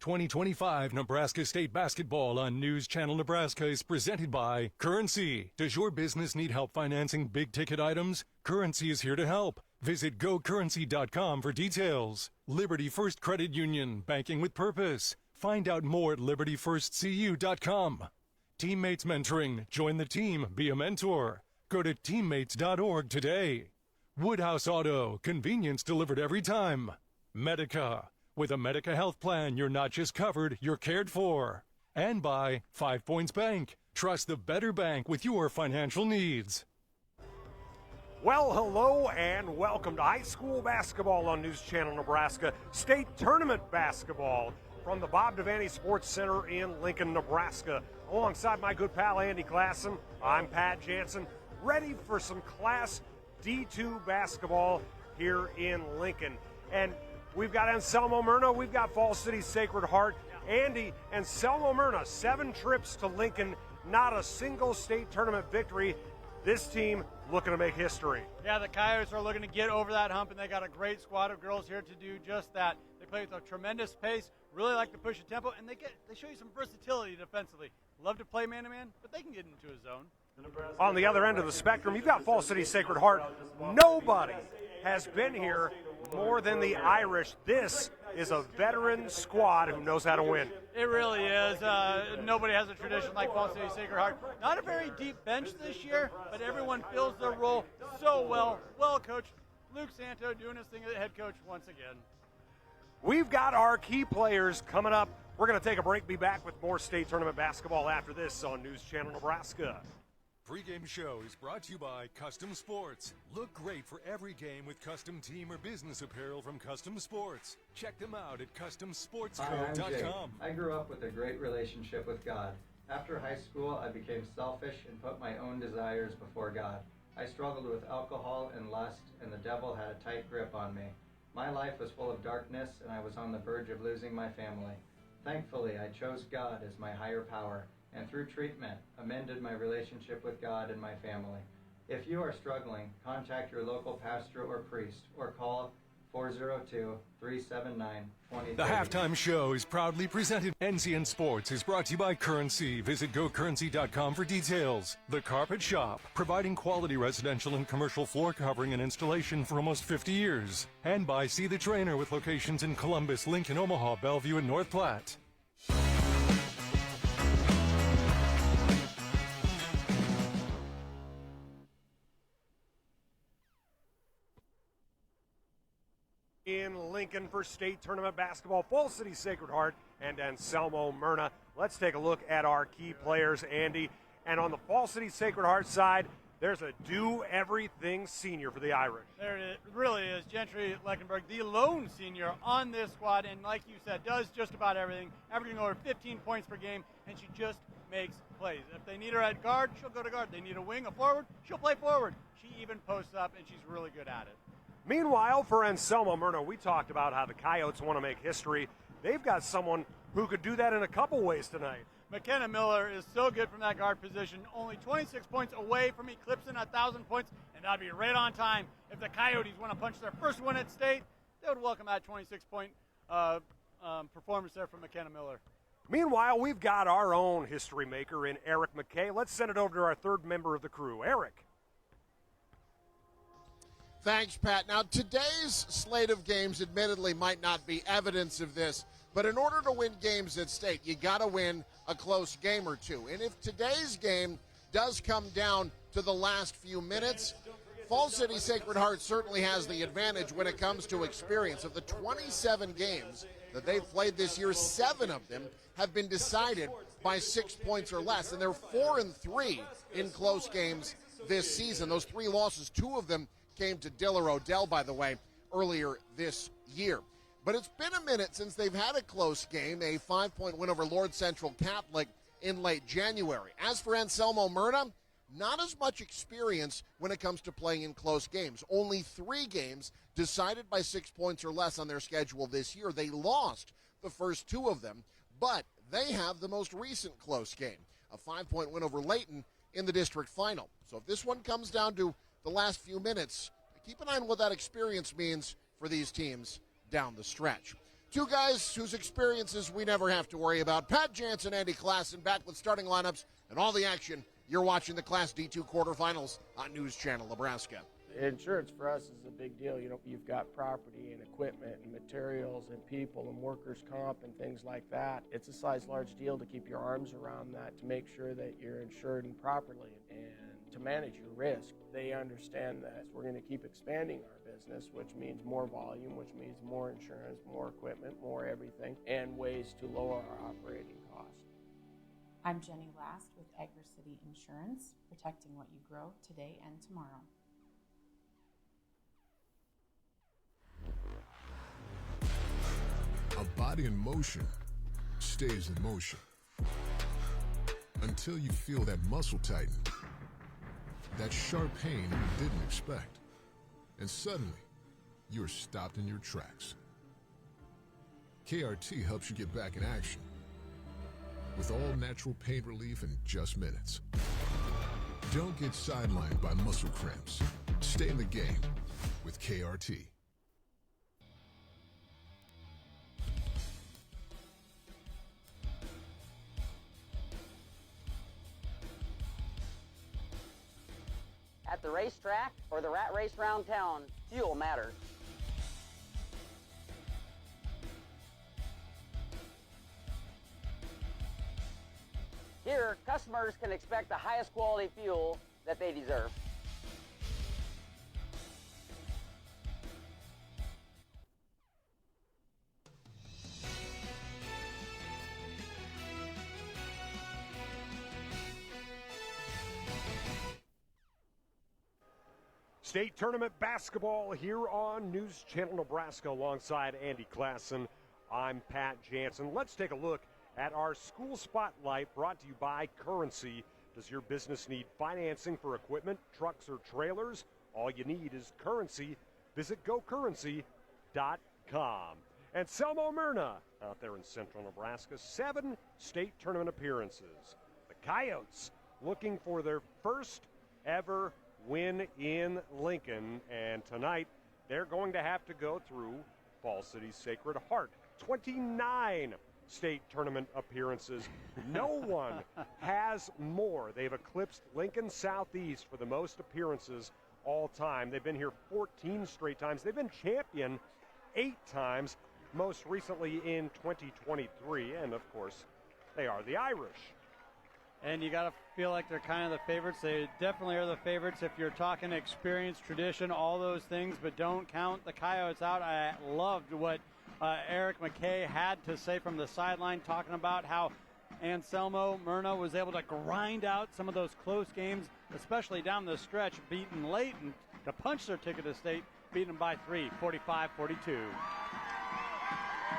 2025 Nebraska State Basketball on News Channel Nebraska is presented by Currency. Does your business need help financing big-ticket items? Currency is here to help. Visit gocurrency.com for details. Liberty First Credit Union, banking with purpose. Find out more at libertyfirstcu.com. Teammates Mentoring. Join the team. Be a mentor. Go to teammates.org today. Woodhouse Auto. Convenience delivered every time. Medica. With a Medica health plan, you're not just covered, you're cared for. And by 5 Points Bank. Trust the better bank with your financial needs. Well, hello and welcome to high school basketball on News Channel Nebraska. State tournament basketball from the Bob Devaney Sports Center in Lincoln, Nebraska. Alongside my good pal Andy Klassen, I'm Pat Jansen, ready for some Class D2 basketball here in Lincoln. And we've got Anselmo Merna, we've got Falls City Sacred Heart. Andy, Anselmo Merna, 7 trips to Lincoln, not a single state tournament victory. This team looking to make history. Yeah, the Coyotes are looking to get over that hump, and they got a great squad of girls here to do just that. They play with a tremendous pace, really like to push the tempo, and they show you some versatility defensively. Love to play man-to-man, but they can get into a zone. On the other end of the spectrum, you've got Falls City Sacred Heart. Nobody has been here more than the Irish. This is a veteran squad who knows how to win. It really is. Nobody has a tradition like Falls City Sacred Heart. Not a very deep bench this year, but everyone fills their role so well. Well coached. Luke Santo doing his thing as head coach once again. We've got our key players coming up. We're going to take a break, be back with more state tournament basketball after this on News Channel Nebraska. Pre-game show is brought to you by Custom Sports. Look great for every game with custom team or business apparel from Custom Sports. Check them out at CustomSportsCo.com. I grew up with a great relationship with God. After high school, I became selfish and put my own desires before God. I struggled with alcohol and lust, and the devil had a tight grip on me. My life was full of darkness, and I was on the verge of losing my family. Thankfully, I chose God as my higher power, and through treatment, amended my relationship with God and my family. If you are struggling, contact your local pastor or priest, or call 402-379-2030. The halftime show is proudly presented. NCN Sports is brought to you by Currency. Visit gocurrency.com for details. The Carpet Shop, providing quality residential and commercial floor covering and installation for almost 50 years. And by See the Trainer with locations in Columbus, Lincoln, Omaha, Bellevue, and North Platte. In Lincoln for state tournament basketball, Falls City Sacred Heart and Anselmo Merna. Let's take a look at our key players, Andy. And on the Falls City Sacred Heart side, there's a do-everything senior for the Irish. There it really is. Gentry Leckenberg, the lone senior on this squad, and like you said, does just about everything, averaging over 15 points per game, and she just makes plays. If they need her at guard, she'll go to guard. They need a wing, a forward, she'll play forward. She even posts up, and she's really good at it. Meanwhile, for Anselmo Merna, we talked about how the Coyotes want to make history. They've got someone who could do that in a couple ways tonight. McKenna Miller is so good from that guard position, only 26 points away from eclipsing 1,000 points, and that'd be right on time. If the Coyotes want to punch their first one at state, they would welcome that 26-point performance there from McKenna Miller. Meanwhile, we've got our own history maker in Eric McKay. Let's send it over to our third member of the crew, Eric. Thanks, Pat. Now, today's slate of games admittedly might not be evidence of this, but in order to win games at state, you got to win a close game or two. And if today's game does come down to the last few minutes, Falls City Sacred Heart certainly has the advantage when it comes to experience. Of the 27 games that they've played this year, 7 of them have been decided by 6 points or less, and they're 4-3 in close games this season. Those 3 losses, 2 of them came to Diller Odell, by the way, earlier this year. But it's been a minute since they've had a close game, a 5-point win over Lord Central Catholic in late January. As for Anselmo Merna, not as much experience when it comes to playing in close games. Only 3 games decided by 6 points or less on their schedule this year. They lost the first 2 of them, but they have the most recent close game, a 5-point win over Layton in the district final. So if this one comes down to the last few minutes, keep an eye on what that experience means for these teams down the stretch. Two guys whose experiences we never have to worry about. Pat Jansen, Andy Klassen, back with starting lineups and all the action. You're watching the Class D2 quarterfinals on News Channel Nebraska. Insurance for us is a big deal. You know, you've got property and equipment and materials and people and workers' comp and things like that. It's a size large deal to keep your arms around that, to make sure that you're insured and properly and to manage your risk. They understand that we're going to keep expanding our business, which means more volume, which means more insurance, more equipment, more everything, and ways to lower our operating costs. I'm Jenny Last with AgriCity Insurance, protecting what you grow today and tomorrow. A body in motion stays in motion until you feel that muscle tighten, that sharp pain you didn't expect, and suddenly you're stopped in your tracks. KRT helps you get back in action with all natural pain relief in just minutes. Don't get sidelined by muscle cramps. Stay in the game with KRT. At the racetrack or the rat race round town, fuel matters. Here, customers can expect the highest quality fuel that they deserve. State Tournament basketball here on News Channel Nebraska alongside Andy Klassen. I'm Pat Jansen. Let's take a look at our school spotlight brought to you by Currency. Does your business need financing for equipment, trucks, or trailers? All you need is Currency. Visit gocurrency.com. Anselmo Merna out there in central Nebraska, 7 state tournament appearances. The Coyotes looking for their first ever win in Lincoln, and tonight they're going to have to go through Falls City's Sacred Heart. 29 state tournament appearances. No one has more. They've eclipsed Lincoln Southeast for the most appearances all time. They've been here 14 straight times. They've been champion 8 times, most recently in 2023, and of course they are the Irish. And you got to feel like they're kind of the favorites. They definitely are the favorites if you're talking experience, tradition, all those things, but don't count the Coyotes out. I loved what Eric McKay had to say from the sideline, talking about how Anselmo Merna was able to grind out some of those close games, especially down the stretch, beaten late and to punch their ticket to state, beating them by 3, 45-42.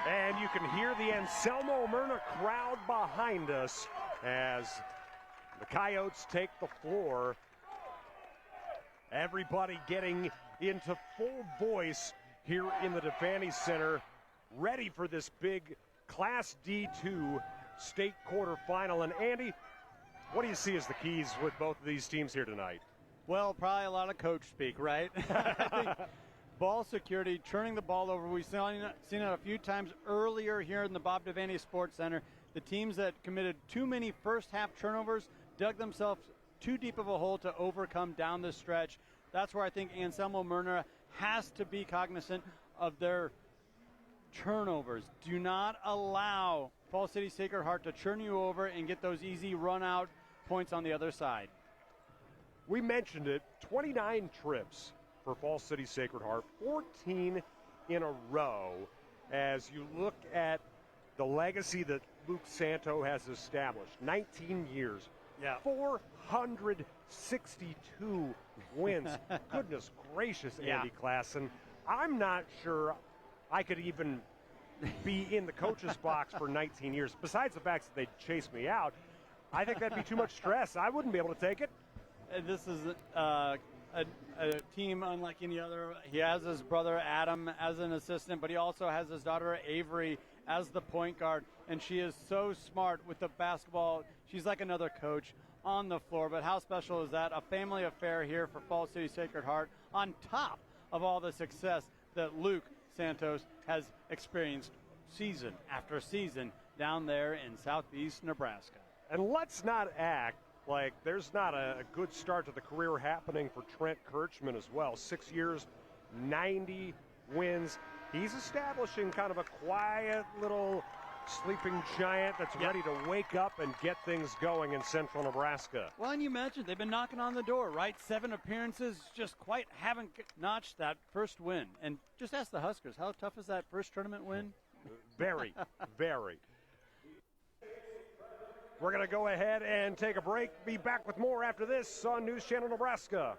And you can hear the Anselmo Merna crowd behind us as the Coyotes take the floor. Everybody getting into full voice here in the Devaney Center, ready for this big Class D2 state quarterfinal. And Andy, what do you see as the keys with both of these teams here tonight? Well, probably a lot of coach speak, right? I think ball security, turning the ball over. We've seen it a few times earlier here in the Bob Devaney Sports Center. The teams that committed too many first-half turnovers dug themselves too deep of a hole to overcome down the stretch. That's where I think Anselmo Merna has to be cognizant of their turnovers. Do not allow Falls City Sacred Heart to churn you over and get those easy run-out points on the other side. We mentioned it, 29 trips for Falls City Sacred Heart, 14 in a row. As you look at the legacy that Luke Santo has established, 19 years, 462 wins. Goodness gracious, Andy Klassen. I'm not sure I could even be in the coach's box for 19 years. Besides the fact that they'd chase me out, I think that'd be too much stress. I wouldn't be able to take it. This is a team unlike any other. He has his brother Adam as an assistant, but he also has his daughter Avery as the point guard, and she is so smart with the basketball. She's like another coach on the floor, but how special is that? A family affair here for Falls City Sacred Heart on top of all the success that Luke Santos has experienced season after season down there in southeast Nebraska. And let's not act like there's not a good start to the career happening for Trent Kirchman as well. 6 years, 90 wins. He's establishing kind of a quiet little sleeping giant that's ready to wake up and get things going in central Nebraska. Well, and you mentioned they've been knocking on the door, right? 7 appearances, just quite haven't notched that first win. And just ask the Huskers, how tough is that first tournament win? Very, very. We're going to go ahead and take a break. Be back with more after this on News Channel Nebraska.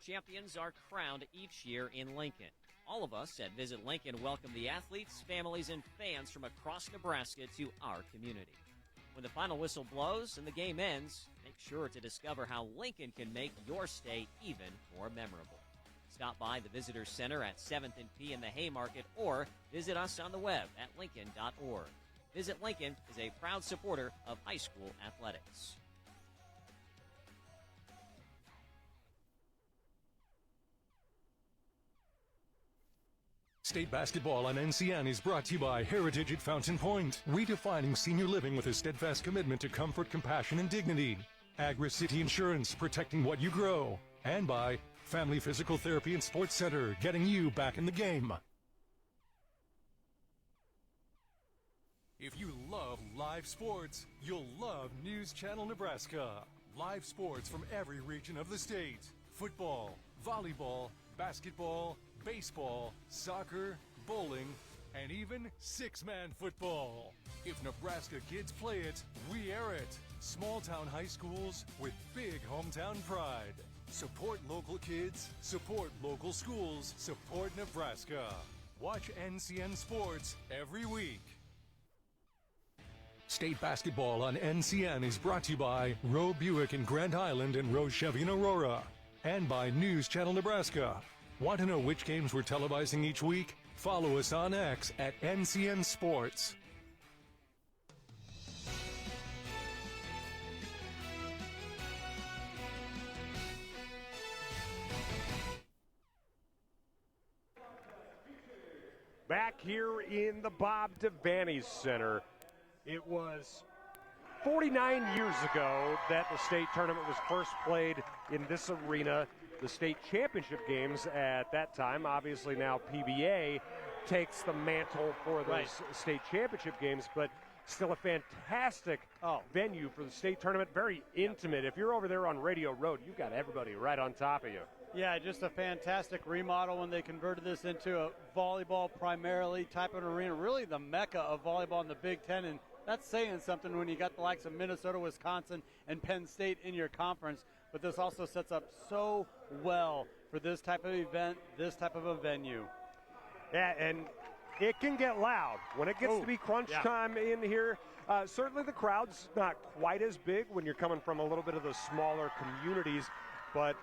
Champions are crowned each year in Lincoln. All of us at Visit Lincoln welcome the athletes, families, and fans from across Nebraska to our community. When the final whistle blows and the game ends, make sure to discover how Lincoln can make your stay even more memorable. Stop by the Visitor Center at 7th and P in the Haymarket or visit us on the web at lincoln.org. Visit Lincoln is a proud supporter of high school athletics. State basketball on NCN is brought to you by Heritage at Fountain Point, redefining senior living with a steadfast commitment to comfort, compassion, and dignity. Agri-City Insurance, protecting what you grow. And by Family Physical Therapy and Sports Center, getting you back in the game. If you love live sports, you'll love News Channel Nebraska. Live sports from every region of the state. Football, volleyball, basketball, baseball, soccer, bowling, and even six-man football. If Nebraska kids play it, we air it. Small-town high schools with big hometown pride. Support local kids, support local schools, support Nebraska. Watch NCN Sports every week. State basketball on NCN is brought to you by Roe Buick in Grand Island and Roe Chevy in Aurora. And by News Channel Nebraska. Want to know which games we're televising each week? Follow us on X at NCN Sports. Back here in the Bob Devaney Center, it was 49 years ago that the state tournament was first played in this arena. The state championship games at that time, obviously now PBA, takes the mantle for those state championship games, but still a fantastic venue for the state tournament. Very intimate. If you're over there on Radio Road, you've got everybody right on top of you. Yeah, just a fantastic remodel when they converted this into a volleyball primarily type of arena. Really the mecca of volleyball in the Big Ten, and that's saying something when you got the likes of Minnesota, Wisconsin, and Penn State in your conference. But this also sets up so well for this type of event, this type of a venue. Yeah, and it can get loud when it gets to be crunch time in here. Certainly the crowd's not quite as big when you're coming from a little bit of the smaller communities, but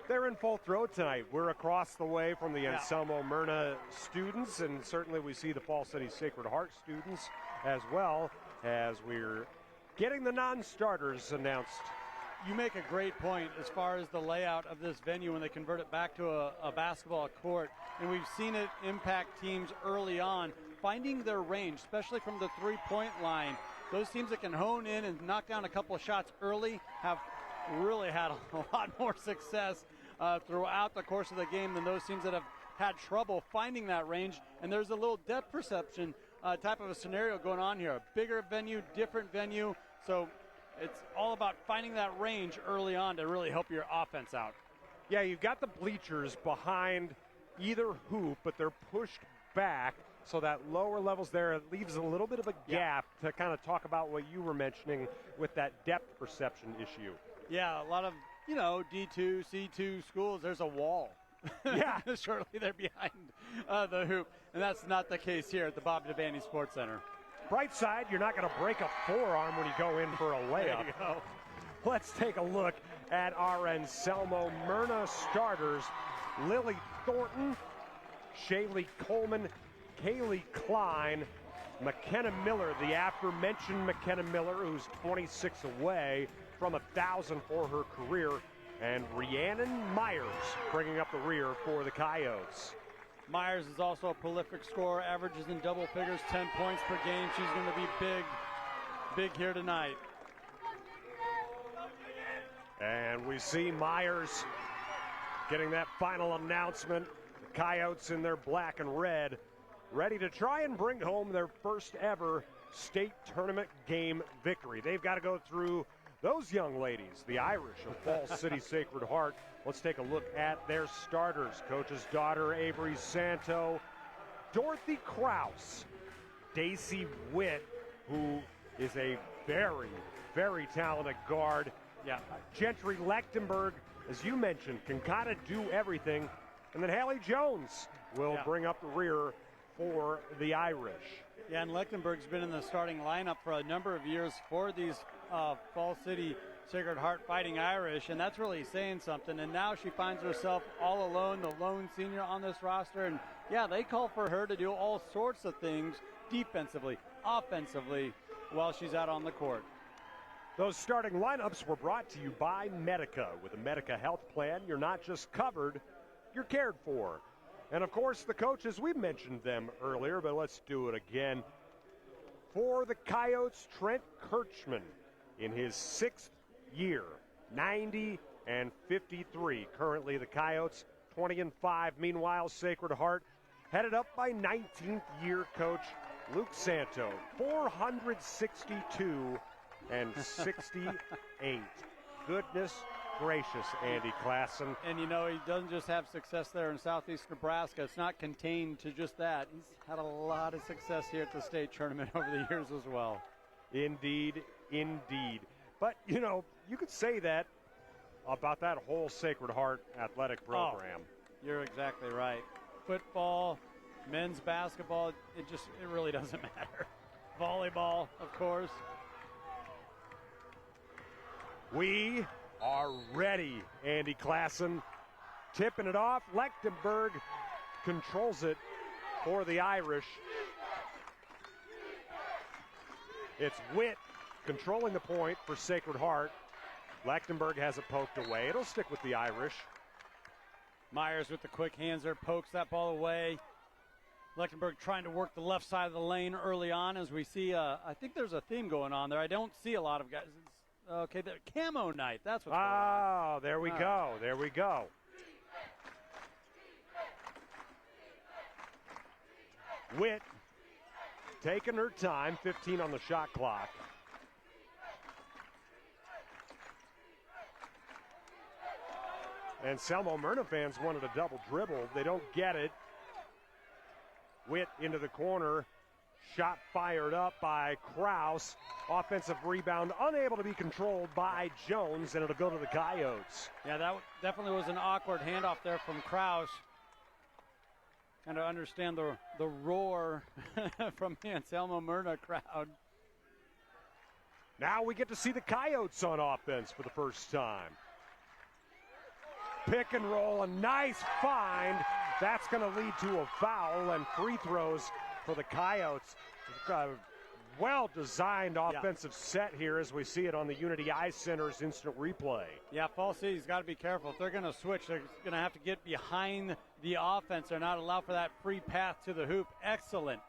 they're in full throw tonight. We're across the way from the Anselmo Merna students, and certainly we see the Fall City Sacred Heart students as well as we're getting the non-starters announced. You make a great point as far as the layout of this venue when they convert it back to a basketball court. And we've seen it impact teams early on, finding their range, especially from the three-point line. Those teams that can hone in and knock down a couple of shots early have really had a lot more success throughout the course of the game than those teams that have had trouble finding that range. And there's a little depth perception type of a scenario going on here. A bigger venue, different venue. So it's all about finding that range early on to really help your offense out. Yeah, you've got the bleachers behind either hoop, but they're pushed back, so that lower levels there, it leaves a little bit of a gap to kind of talk about what you were mentioning with that depth perception issue. Yeah, a lot of, D2, C2 schools, there's a wall Yeah. Shortly they're behind the hoop, and that's not the case here at the Bob Devaney Sports Center. Bright side, you're not going to break a forearm when you go in for a layup. There you go. Let's take a look at our Anselmo Merna starters. Lily Thornton, Shaylee Coleman, Kaylee Klein, McKenna Miller, the aforementioned McKenna Miller, who's 26 away from 1,000 for her career, and Rhiannon Myers bringing up the rear for the Coyotes. Myers is also a prolific scorer, averages in double figures, 10 points per game. She's going to be big here tonight. And we see Myers getting that final announcement. The Coyotes in their black and red, ready to try and bring home their first ever state tournament game victory. They've got to go through those young ladies, the Irish of Falls City Sacred Heart. Let's take a look at their starters. Coach's daughter, Avery Santo, Dorothy Krause, Daisy Witt, who is a very, very talented guard. Yeah. Gentry Lechtenberg, as you mentioned, can kind of do everything. And then Hallie Jones will bring up the rear for the Irish. Yeah, and Lechtenberg's been in the starting lineup for a number of years for these Falls City Sacred Heart Fighting Irish, and that's really saying something. And now she finds herself all alone, the lone senior on this roster. And, yeah, they call for her to do all sorts of things defensively, offensively, while she's out on the court. Those starting lineups were brought to you by Medica. With a Medica health plan, you're not just covered, you're cared for. And, of course, the coaches, we mentioned them earlier, but let's do it again. For the Coyotes, Trent Kirchman in his 6th year, 90 and 53. Currently, the Coyotes, 20 and 5. Meanwhile, Sacred Heart, headed up by 19th year coach Luke Santo, 462 and 68. Goodness gracious, Andy Klassen. And, you know, he doesn't just have success there in southeast Nebraska. It's not contained to just that. He's had a lot of success here at the state tournament over the years as well. Indeed, indeed. But, you know, you could say that about that whole Sacred Heart athletic program. Oh, you're exactly right. Football, men's basketball, it really doesn't matter. Volleyball, of course. We are ready, Andy Klassen. Tipping it off. Lechtenberg controls it for the Irish. It's Witt controlling the point for Sacred Heart. Lechtenberg has it poked away. It'll stick with the Irish. Myers with the quick hands there, pokes that ball away. Lechtenberg trying to work the left side of the lane early on as we see, I think there's a theme going on there. I don't see a lot of guys. Okay, the camo night, that's what's going on. Oh, there we go, there we go. Witt taking her time, 15 on the shot clock. Anselmo Merna fans wanted a double dribble. They don't get it. Witt into the corner. Shot fired up by Krause. Offensive rebound unable to be controlled by Jones, and it'll go to the Coyotes. Yeah, that definitely was an awkward handoff there from Krause. Kind of understand the roar from the Anselmo Merna crowd. Now we get to see the Coyotes on offense for the first time. Pick and roll, a nice find. That's going to lead to a foul and free throws for the Coyotes. Well-designed offensive set here as we see it on the Unity Ice Center's instant replay. Yeah, Falls City's got to be careful. If they're going to switch, they're going to have to get behind the offense and not allow for that free path to the hoop. Excellent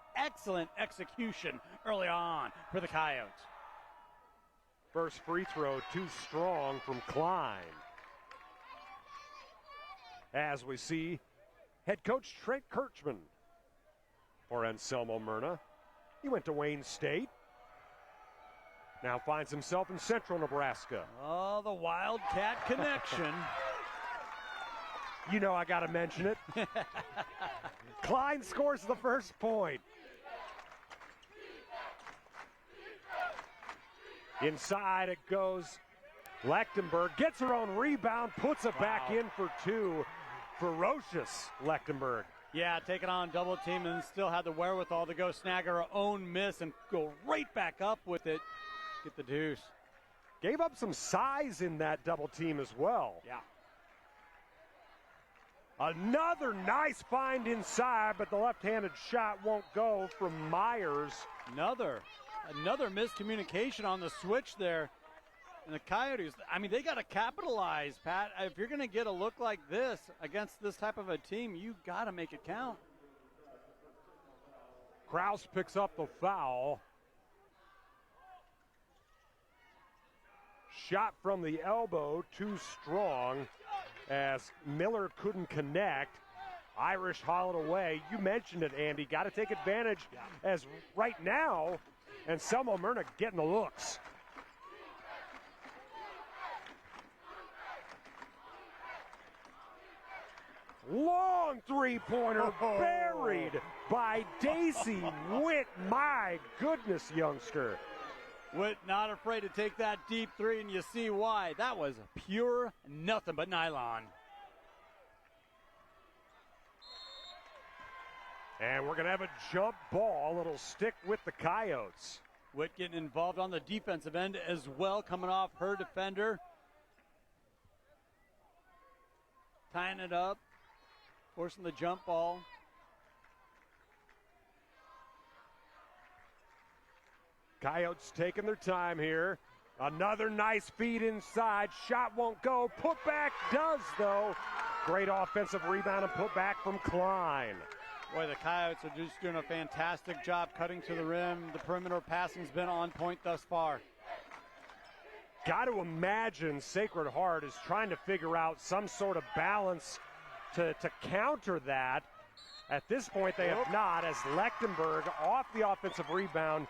execution early on for the Coyotes. First free throw too strong from Klein. As we see head coach Trent Kirchman for Anselmo Merna. He went to Wayne State. Now finds himself in central Nebraska. Oh, the Wildcat connection. You know I got to mention it. Klein scores the first point. Inside it goes. Lechtenberg gets her own rebound, puts it back in for two. ferocious Lechtenberg. Yeah, taking on double team and still had the wherewithal to go snag her own miss and go right back up with it. Get the deuce. Gave up some size in that double team as well. Yeah. Another nice find inside, but the left-handed shot won't go from Myers. Another miscommunication on the switch there. And the Coyotes, I mean, they got to capitalize, Pat. If you're going to get a look like this against this type of a team, you got to make it count. Kraus picks up the foul. Shot from the elbow, too strong, as Miller couldn't connect. Irish hauled away. You mentioned it, Andy. Got to take advantage as right now, Anselmo Merna getting the looks. Long three-pointer buried by Daisy Witt. My goodness, youngster. Witt not afraid to take that deep three, and you see why. That was pure nothing but nylon. And we're going to have a jump ball. It'll stick with the Coyotes. Witt getting involved on the defensive end as well, coming off her defender. Tying it up, forcing the jump ball. Coyotes taking their time here. Another nice feed inside. Shot won't go. Put back does, though. Great offensive rebound and put back from Klein. Boy, the Coyotes are just doing a fantastic job cutting to the rim. The perimeter passing's been on point thus far. Got to imagine Sacred Heart is trying to figure out some sort of balance to counter that. At this point, they have not, as Lechtenberg, off the offensive rebound,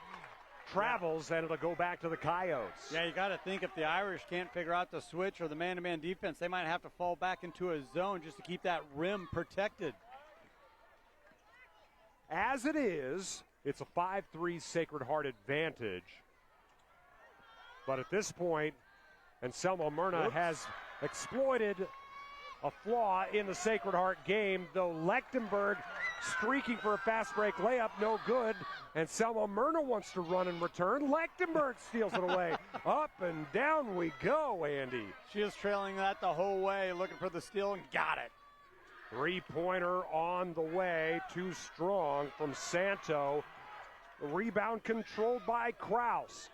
travels, and it'll go back to the Coyotes. Yeah, you got to think if the Irish can't figure out the switch or the man-to-man defense, they might have to fall back into a zone just to keep that rim protected. As it is, it's a 5-3 Sacred Heart advantage. But at this point, Anselmo Merna has exploited a flaw in the Sacred Heart game, though Lechtenberg streaking for a fast break layup, no good. Anselmo Merna wants to run and return. Lechtenberg steals it away. Up and down we go, Andy. She is trailing that the whole way, looking for the steal, and got it. Three-pointer on the way, too strong from Santo. The rebound controlled by Kraus.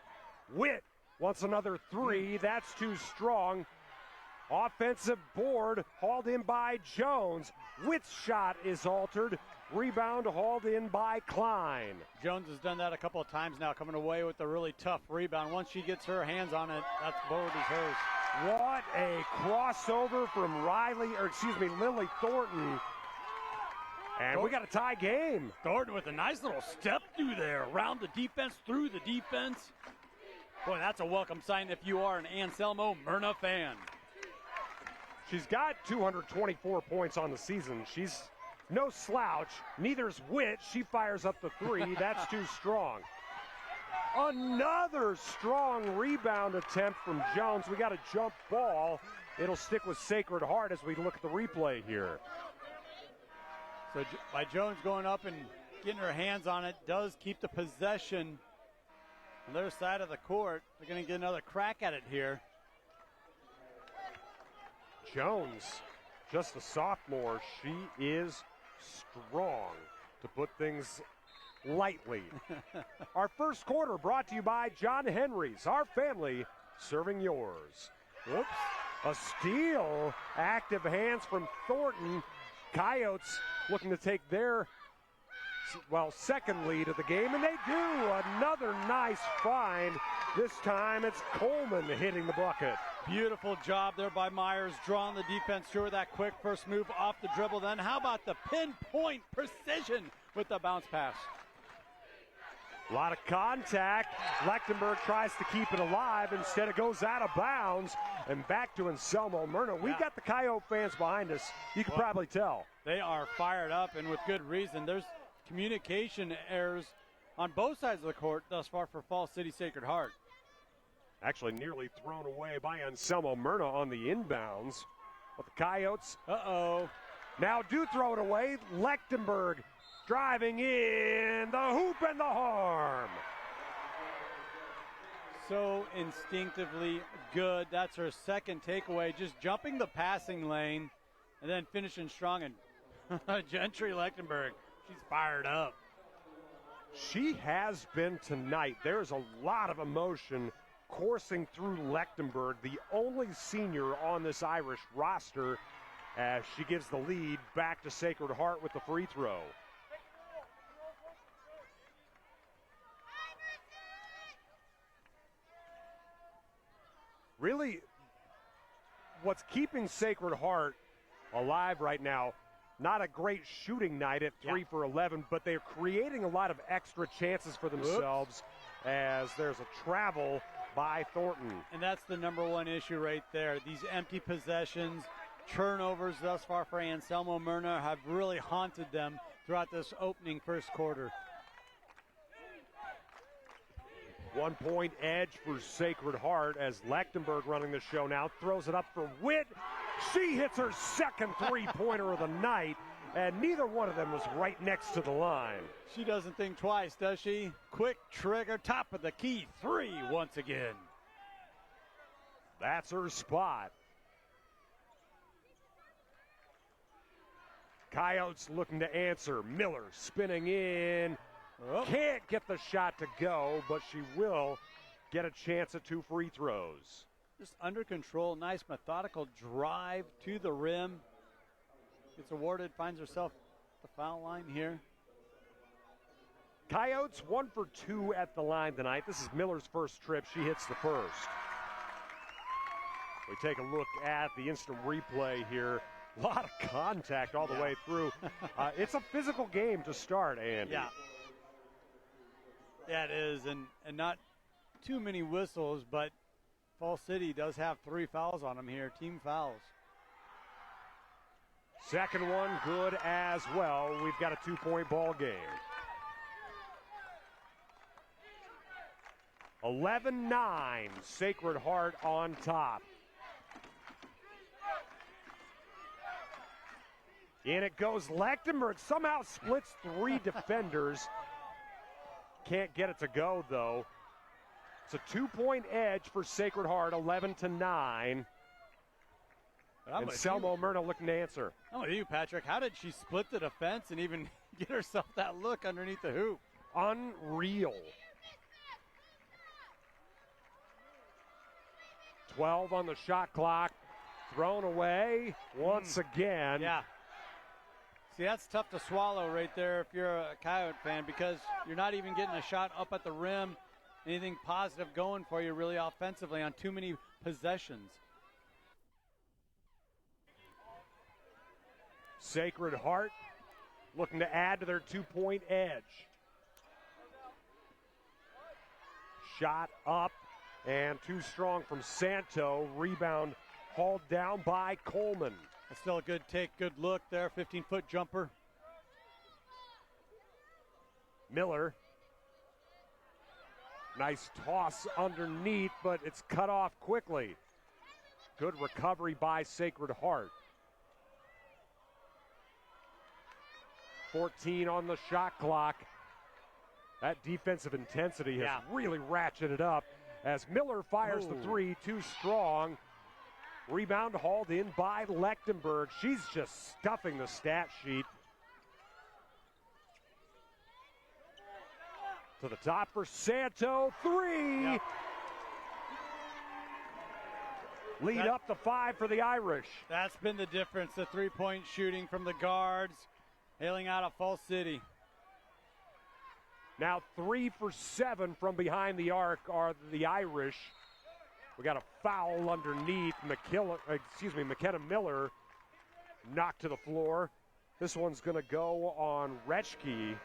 Witt wants another three, that's too strong. Offensive board hauled in by Jones. Witt's shot is altered. Rebound hauled in by Klein. Jones has done that a couple of times now, coming away with a really tough rebound. Once she gets her hands on it, that board is hers. What a crossover from Lily Thornton. And we got a tie game. Thornton with a nice little step through there, around the defense, through the defense. Boy, that's a welcome sign if you are an Anselmo Merna fan. She's got 224 points on the season. She's no slouch. Neither's Witt. She fires up the three. That's too strong. Another strong rebound attempt from Jones. We got a jump ball. It'll stick with Sacred Heart as we look at the replay here. So by Jones going up and getting her hands on it, does keep the possession on their side of the court. They're going to get another crack at it here. Jones, just a sophomore. She is strong, to put things lightly. Our first quarter brought to you by John Henry's, our family serving yours. Whoops. A steal. Active hands from Thornton. Coyotes looking to take their, second lead of the game, and they do. Another nice find. This time it's Coleman hitting the bucket. Beautiful job there by Myers, drawing the defense through with that quick first move off the dribble. Then how about the pinpoint precision with the bounce pass? A lot of contact. Lechtenberg tries to keep it alive. Instead, it goes out of bounds. And back to Anselmo Merna. We've got the Coyote fans behind us. You can probably tell. They are fired up, and with good reason. There's communication errors on both sides of the court thus far for Falls City Sacred Heart. Actually nearly thrown away by Anselmo Merna on the inbounds. But the Coyotes, Now do throw it away. Lechtenberg driving in the hoop and the harm. So instinctively good. That's her second takeaway, just jumping the passing lane and then finishing strong. And Gentry Lechtenberg, she's fired up. She has been tonight. There's a lot of emotion coursing through Lechtenberg, the only senior on this Irish roster, as she gives the lead back to Sacred Heart with the free throw. Really, what's keeping Sacred Heart alive right now, not a great shooting night at 3 for 11, but they're creating a lot of extra chances for themselves as there's a travel by Thornton. And that's the number one issue right there. These empty possessions, turnovers thus far for Anselmo Merna have really haunted them throughout this opening first quarter. 1 point edge for Sacred Heart as Lechtenberg running the show now. Throws it up for Witt. She hits her second three-pointer of the night, and neither one of them was right next to the line. She doesn't think twice, does she? Quick trigger, top of the key, three once again. That's her spot. Coyotes looking to answer. Miller spinning in. Can't get the shot to go, but she will get a chance at 2 free throws. Just under control, nice methodical drive to the rim. Gets awarded, finds herself at the foul line here. Coyotes 1 for 2 at the line tonight. This is Miller's first trip. She hits the first. We take a look at the instant replay here. A lot of contact all the way through. It's a physical game to start, Andy. Yeah, it is, and not too many whistles, but Fall City does have 3 fouls on them here, team fouls. Second one good as well. We've got a 2-point ball game. 11-9, Sacred Heart on top. In it goes Lechtenberg, somehow splits 3 defenders. Can't get it to go, though. It's a 2-point edge for Sacred Heart, 11-9. Anselmo Merna looking to answer. I'm with you, Patrick. How did she split the defense and even get herself that look underneath the hoop? Unreal. 12 on the shot clock. Thrown away once again. Yeah. See, that's tough to swallow right there if you're a Coyote fan, because you're not even getting a shot up at the rim, anything positive going for you really offensively on too many possessions. Sacred Heart looking to add to their 2-point edge. Shot up and too strong from Santo. Rebound hauled down by Coleman. That's still a good take, good look there, 15-foot jumper. Miller. Nice toss underneath, but it's cut off quickly. Good recovery by Sacred Heart. 14 on the shot clock. That defensive intensity has really ratcheted up as Miller fires the 3, too strong. Rebound hauled in by Lechtenberg. She's just stuffing the stat sheet. To the top for Santo, 3. Lead up to 5 for the Irish. That's been the difference, the three-point shooting from the guards, hailing out of Fall City. Now 3 for 7 from behind the arc are the Irish. We got a foul underneath. McKenna Miller knocked to the floor. This one's going to go on Retschke.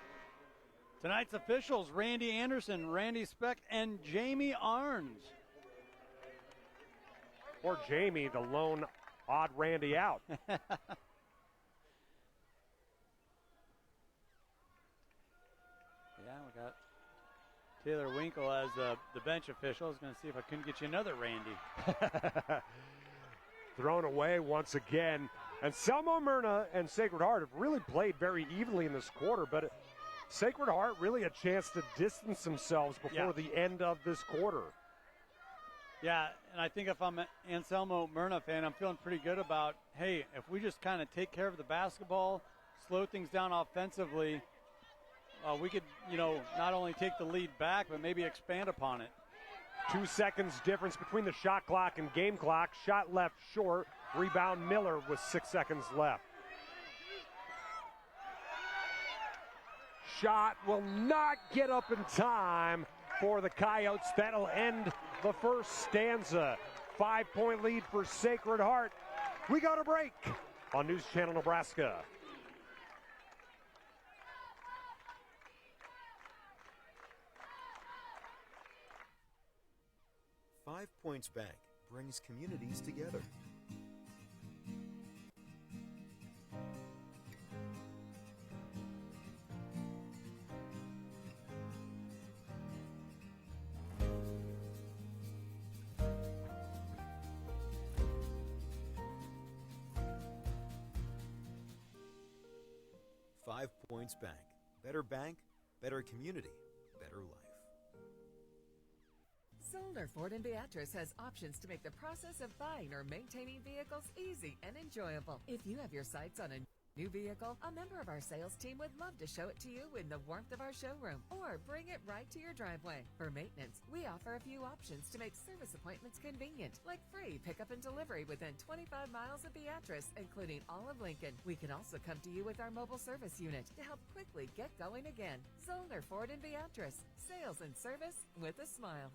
Tonight's officials, Randy Anderson, Randy Speck, and Jamie Arns. Or Jamie, the lone odd Randy out. Yeah, we got Taylor Winkle as the bench official. I was going to see if I couldn't get you another Randy. Thrown away once again. Anselmo, Merna, and Sacred Heart have really played very evenly in this quarter, but Sacred Heart really a chance to distance themselves before the end of this quarter. Yeah, and I think if I'm an Anselmo Merna fan, I'm feeling pretty good about, hey, if we just kind of take care of the basketball, slow things down offensively, we could, not only take the lead back, but maybe expand upon it. 2 seconds difference between the shot clock and game clock. Shot left short. Rebound Miller with 6 seconds left. Shot will not get up in time for the Coyotes. That'll end the first stanza. 5-point lead for Sacred Heart. We got a break on News Channel Nebraska. Five Points Bank brings communities together. Five Points Bank. Better bank, better community, better life. Zollner Ford in Beatrice has options to make the process of buying or maintaining vehicles easy and enjoyable. If you have your sights on a new vehicle, a member of our sales team would love to show it to you in the warmth of our showroom or bring it right to your driveway. For maintenance, we offer a few options to make service appointments convenient, like free pickup and delivery within 25 miles of Beatrice, including all of Lincoln. We can also come to you with our mobile service unit to help quickly get going again. Zollner Ford in Beatrice. Sales and service with a smile.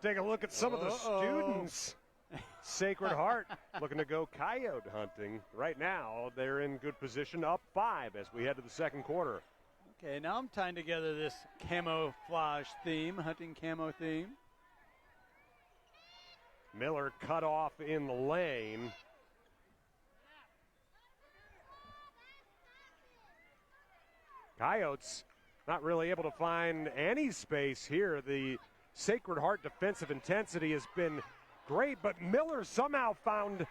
Take a look at some of the students. Sacred Heart looking to go coyote hunting. Right now, they're in good position, up 5 as we head to the second quarter. Okay, now I'm tying together this camouflage theme, hunting camo theme. Miller cut off in the lane. Coyotes not really able to find any space here. The Sacred Heart defensive intensity has been great, but Miller somehow found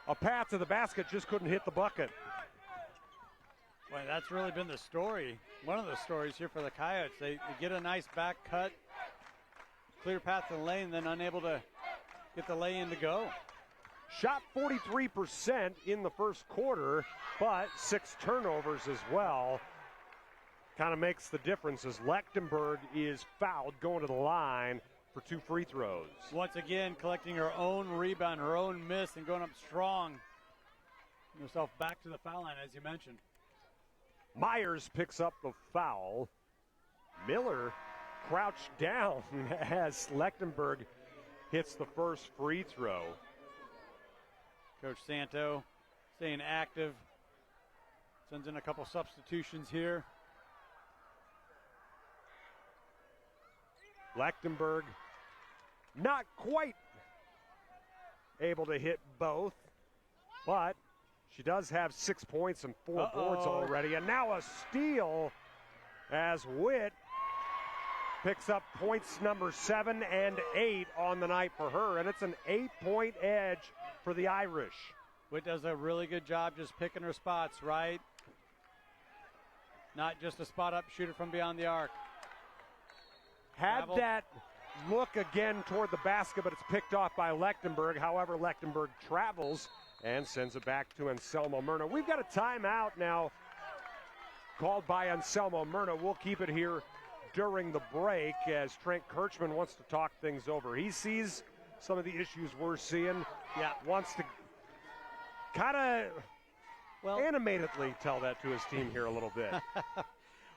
a path to the basket, just couldn't hit the bucket. Boy, that's really been the story. One of the stories here for the Coyotes. They get a nice back cut, clear path to the lane, then unable to get the lay-in to go. Shot 43% in the first quarter, but 6 turnovers as well. Kind of makes the difference as Lechtenberg is fouled going to the line for 2 free throws. Once again, collecting her own rebound, her own miss, and going up strong. Herself back to the foul line, as you mentioned. Myers picks up the foul. Miller crouched down as Lechtenberg hits the first free throw. Coach Santo staying active. Sends in a couple substitutions here. Lechtenberg not quite able to hit both, but she does have 6 points and 4 boards already. And now a steal as Witt picks up points number 7 and 8 on the night for her. And it's an 8-point edge for the Irish. Witt does a really good job just picking her spots, right? Not just a spot-up shooter from beyond the arc. Had that look again toward the basket, but it's picked off by Lechtenberg. However, Lechtenberg travels and sends it back to Anselmo Merna. We've got a timeout now called by Anselmo Merna. We'll keep it here during the break as Trent Kirchman wants to talk things over. He sees some of the issues we're seeing. Wants to kind of animatedly tell that to his team here a little bit.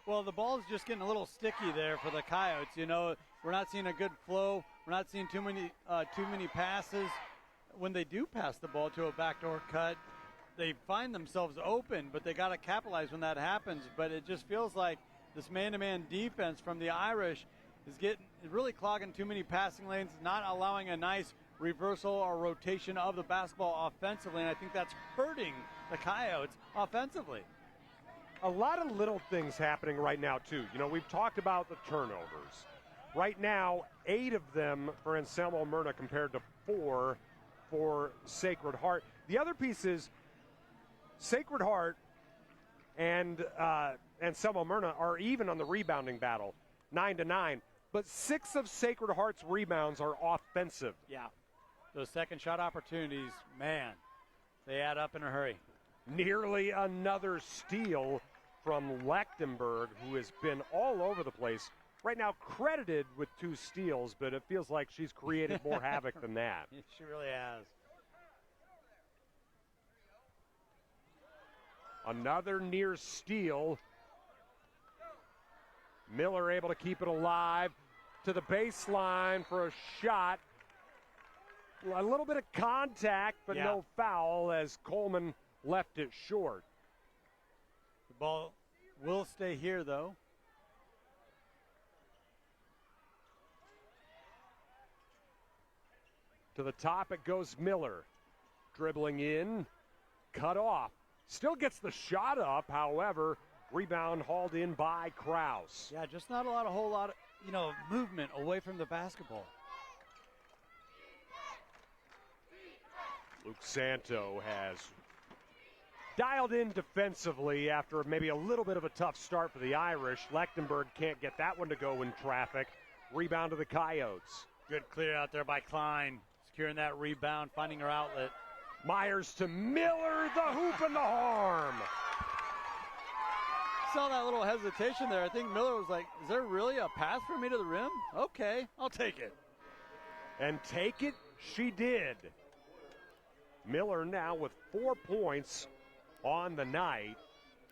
Well, the ball's just getting a little sticky there for the Coyotes. You know, we're not seeing a good flow. We're not seeing too many passes. When they do pass the ball to a backdoor cut, they find themselves open, but they got to capitalize when that happens. But it just feels like this man-to-man defense from the Irish is really clogging too many passing lanes, not allowing a nice reversal or rotation of the basketball offensively, and I think that's hurting the Coyotes offensively. A lot of little things happening right now, too. You know, we've talked about the turnovers. Right now, 8 of them for Anselmo Merna compared to 4 for Sacred Heart. The other piece is Sacred Heart and Anselmo Merna are even on the rebounding battle, 9-9. But 6 of Sacred Heart's rebounds are offensive. Yeah. Those second shot opportunities, man, they add up in a hurry. Nearly another steal from Lechtenberg, who has been all over the place. Right now credited with 2 steals, but it feels like she's created more havoc than that. She really has. Another near steal. Miller able to keep it alive to the baseline for a shot. A little bit of contact, but no foul as Coleman left it short. The ball will stay here, though. To the top it goes Miller. Dribbling in, cut off. Still gets the shot up, however, rebound hauled in by Kraus. Yeah, just not a whole lot of, movement away from the basketball. Luke Santo has dialed in defensively after maybe a little bit of a tough start for the Irish. Lechtenberg can't get that one to go in traffic. Rebound to the Coyotes. Good clear out there by Klein. Securing that rebound, finding her outlet. Myers to Miller, the hoop and the harm. Saw that little hesitation there. I think Miller was like, is there really a pass for me to the rim? Okay, I'll take it. And take it she did. Miller now with 4 points on the night.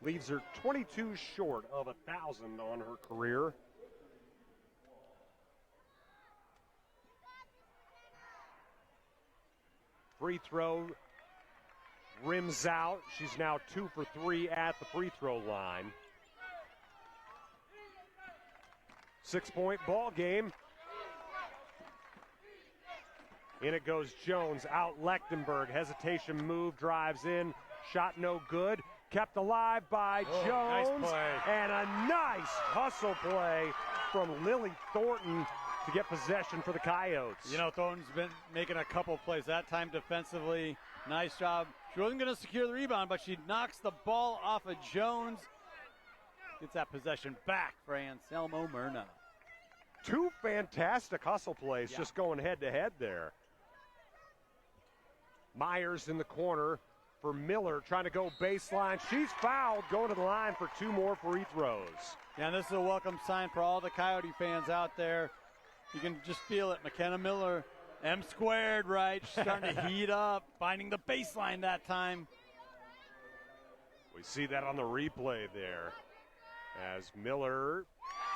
Leaves her 22 short of 1,000 on her career. Free throw rims out. She's now 2 for 3 at the free throw line. 6-point ball game. In it goes Jones, out Lechtenberg. Hesitation move, drives in. Shot no good. Kept alive by Jones. Nice play. And a nice hustle play from Lily Thornton to get possession for the Coyotes. Thornton's been making a couple plays. That time defensively, nice job. She wasn't going to secure the rebound, but she knocks the ball off of Jones. Gets that possession back for Anselmo Merna. 2 fantastic hustle plays just going head-to-head there. Myers in the corner for Miller, trying to go baseline. She's fouled, going to the line for 2 more free throws. Yeah, and this is a welcome sign for all the Coyote fans out there. You can just feel it. McKenna Miller, M squared, right? She's starting to heat up, finding the baseline that time. We see that on the replay there as Miller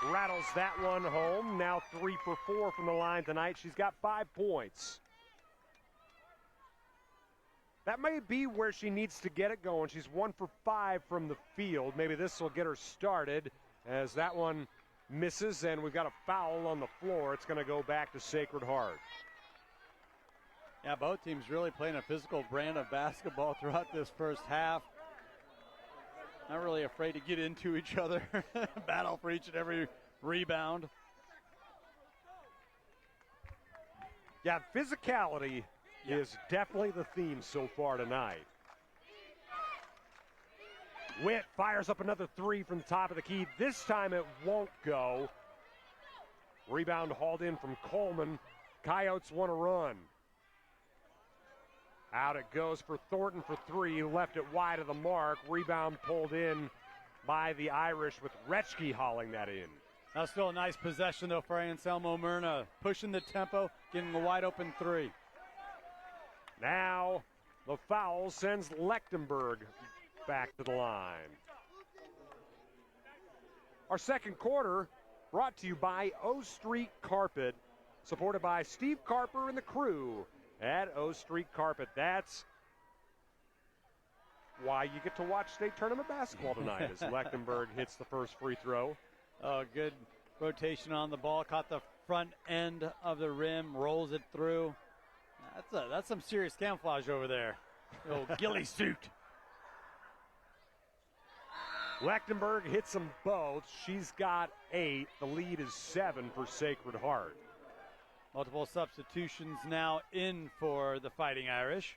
rattles that one home. Now 3 for 4 from the line tonight. She's got 5 points. That may be where she needs to get it going. She's 1 for 5 from the field. Maybe this will get her started as that one misses, and we've got a foul on the floor. It's going to go back to Sacred Heart. Yeah, both teams really playing a physical brand of basketball throughout this first half. Not really afraid to get into each other. Battle for each and every rebound. Yeah, physicality is definitely the theme so far tonight. Witt fires up another 3 from the top of the key. This time it won't go. Rebound hauled in from Coleman. Coyotes want to run. Out it goes for Thornton for 3. Left it wide of the mark. Rebound pulled in by the Irish with Retschke hauling that in. Now still a nice possession, though, for Anselmo Merna. Pushing the tempo, getting a wide open 3. Now the foul sends Lechtenberg back to the line. Our second quarter brought to you by O Street Carpet, supported by Steve Carper and the crew at O Street Carpet. That's why you get to watch state tournament basketball tonight as Lechtenberg hits the first free throw. Oh, good rotation on the ball. Caught the front end of the rim, rolls it through. That's some serious camouflage over there. The old ghillie suit. Lechtenberg hits them both. She's got 8. The lead is 7 for Sacred Heart. Multiple substitutions now in for the Fighting Irish.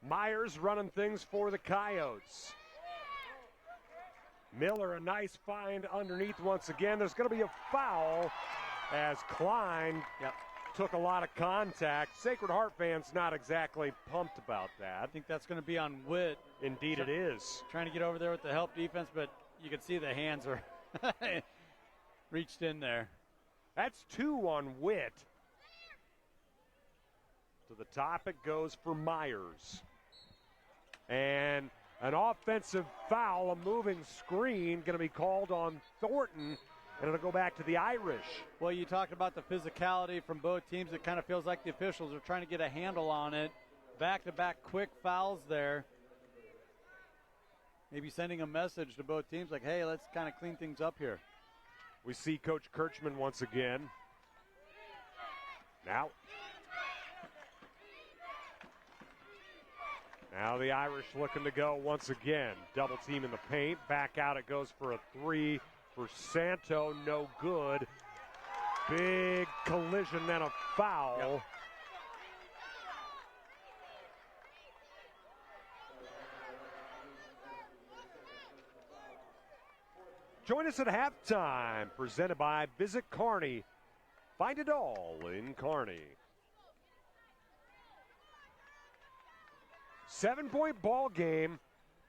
Myers running things for the Coyotes. Miller, a nice find underneath once again. There's going to be a foul as Klein took a lot of contact. Sacred Heart fans not exactly pumped about that. I think that's going to be on Witt. Indeed it is. Trying to get over there with the help defense, but you can see the hands are reached in there. That's 2 on Witt. To the top it goes for Myers. And an offensive foul, a moving screen, going to be called on Thornton, and it'll go back to the Irish. Well, you talked about the physicality from both teams. It kind of feels like the officials are trying to get a handle on it. Back-to-back quick fouls there. Maybe sending a message to both teams like, hey, let's kind of clean things up here. We see Coach Kirchman once again. Now the Irish looking to go once again. Double team in the paint. Back out it goes for a 3 for Santo. No good. Big collision and a foul. Yep. Join us at halftime. Presented by Visit Kearney. Find it all in Kearney. 7-point ball game.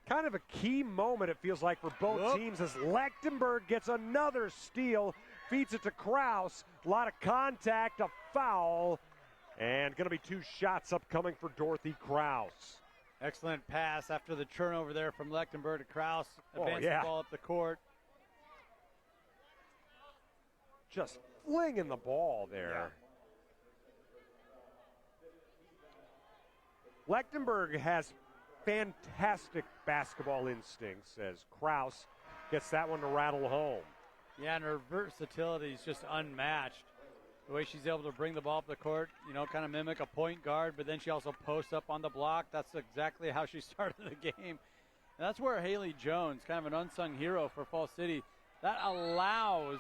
Kind of a key moment, it feels like, for both teams as Lechtenberg gets another steal, feeds it to Kraus. A lot of contact, a foul, and going to be 2 shots upcoming for Dorothy Kraus. Excellent pass after the turnover there from Lechtenberg to Kraus. Advancing the ball up the court. Just flinging the ball there. Lechtenberg has fantastic basketball instincts as Kraus gets that one to rattle home. Yeah, and her versatility is just unmatched. The way she's able to bring the ball up the court, you know, kind of mimic a point guard, but then she also posts up on the block. That's exactly how she started the game. And that's where Haley Jones, kind of an unsung hero for Fall City, that allows,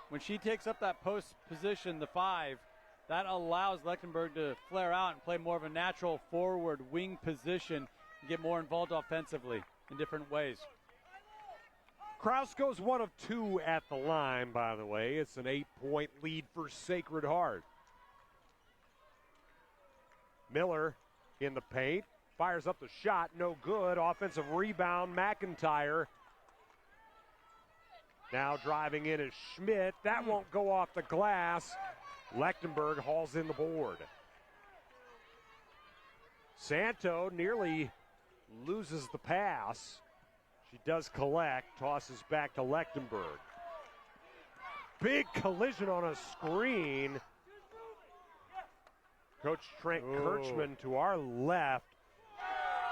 when she takes up that post position, the 5, that allows Lechtenberg to flare out and play more of a natural forward wing position and get more involved offensively in different ways. Kraus goes 1 of 2 at the line, by the way. It's an 8-point lead for Sacred Heart. Miller in the paint, fires up the shot, no good. Offensive rebound, McIntyre. Now driving in is Schmidt. That won't go off the glass. Lechtenberg hauls in the board. Santo nearly loses the pass. She does collect, tosses back to Lechtenberg. Big collision on a screen. Coach Trent Kirchman to our left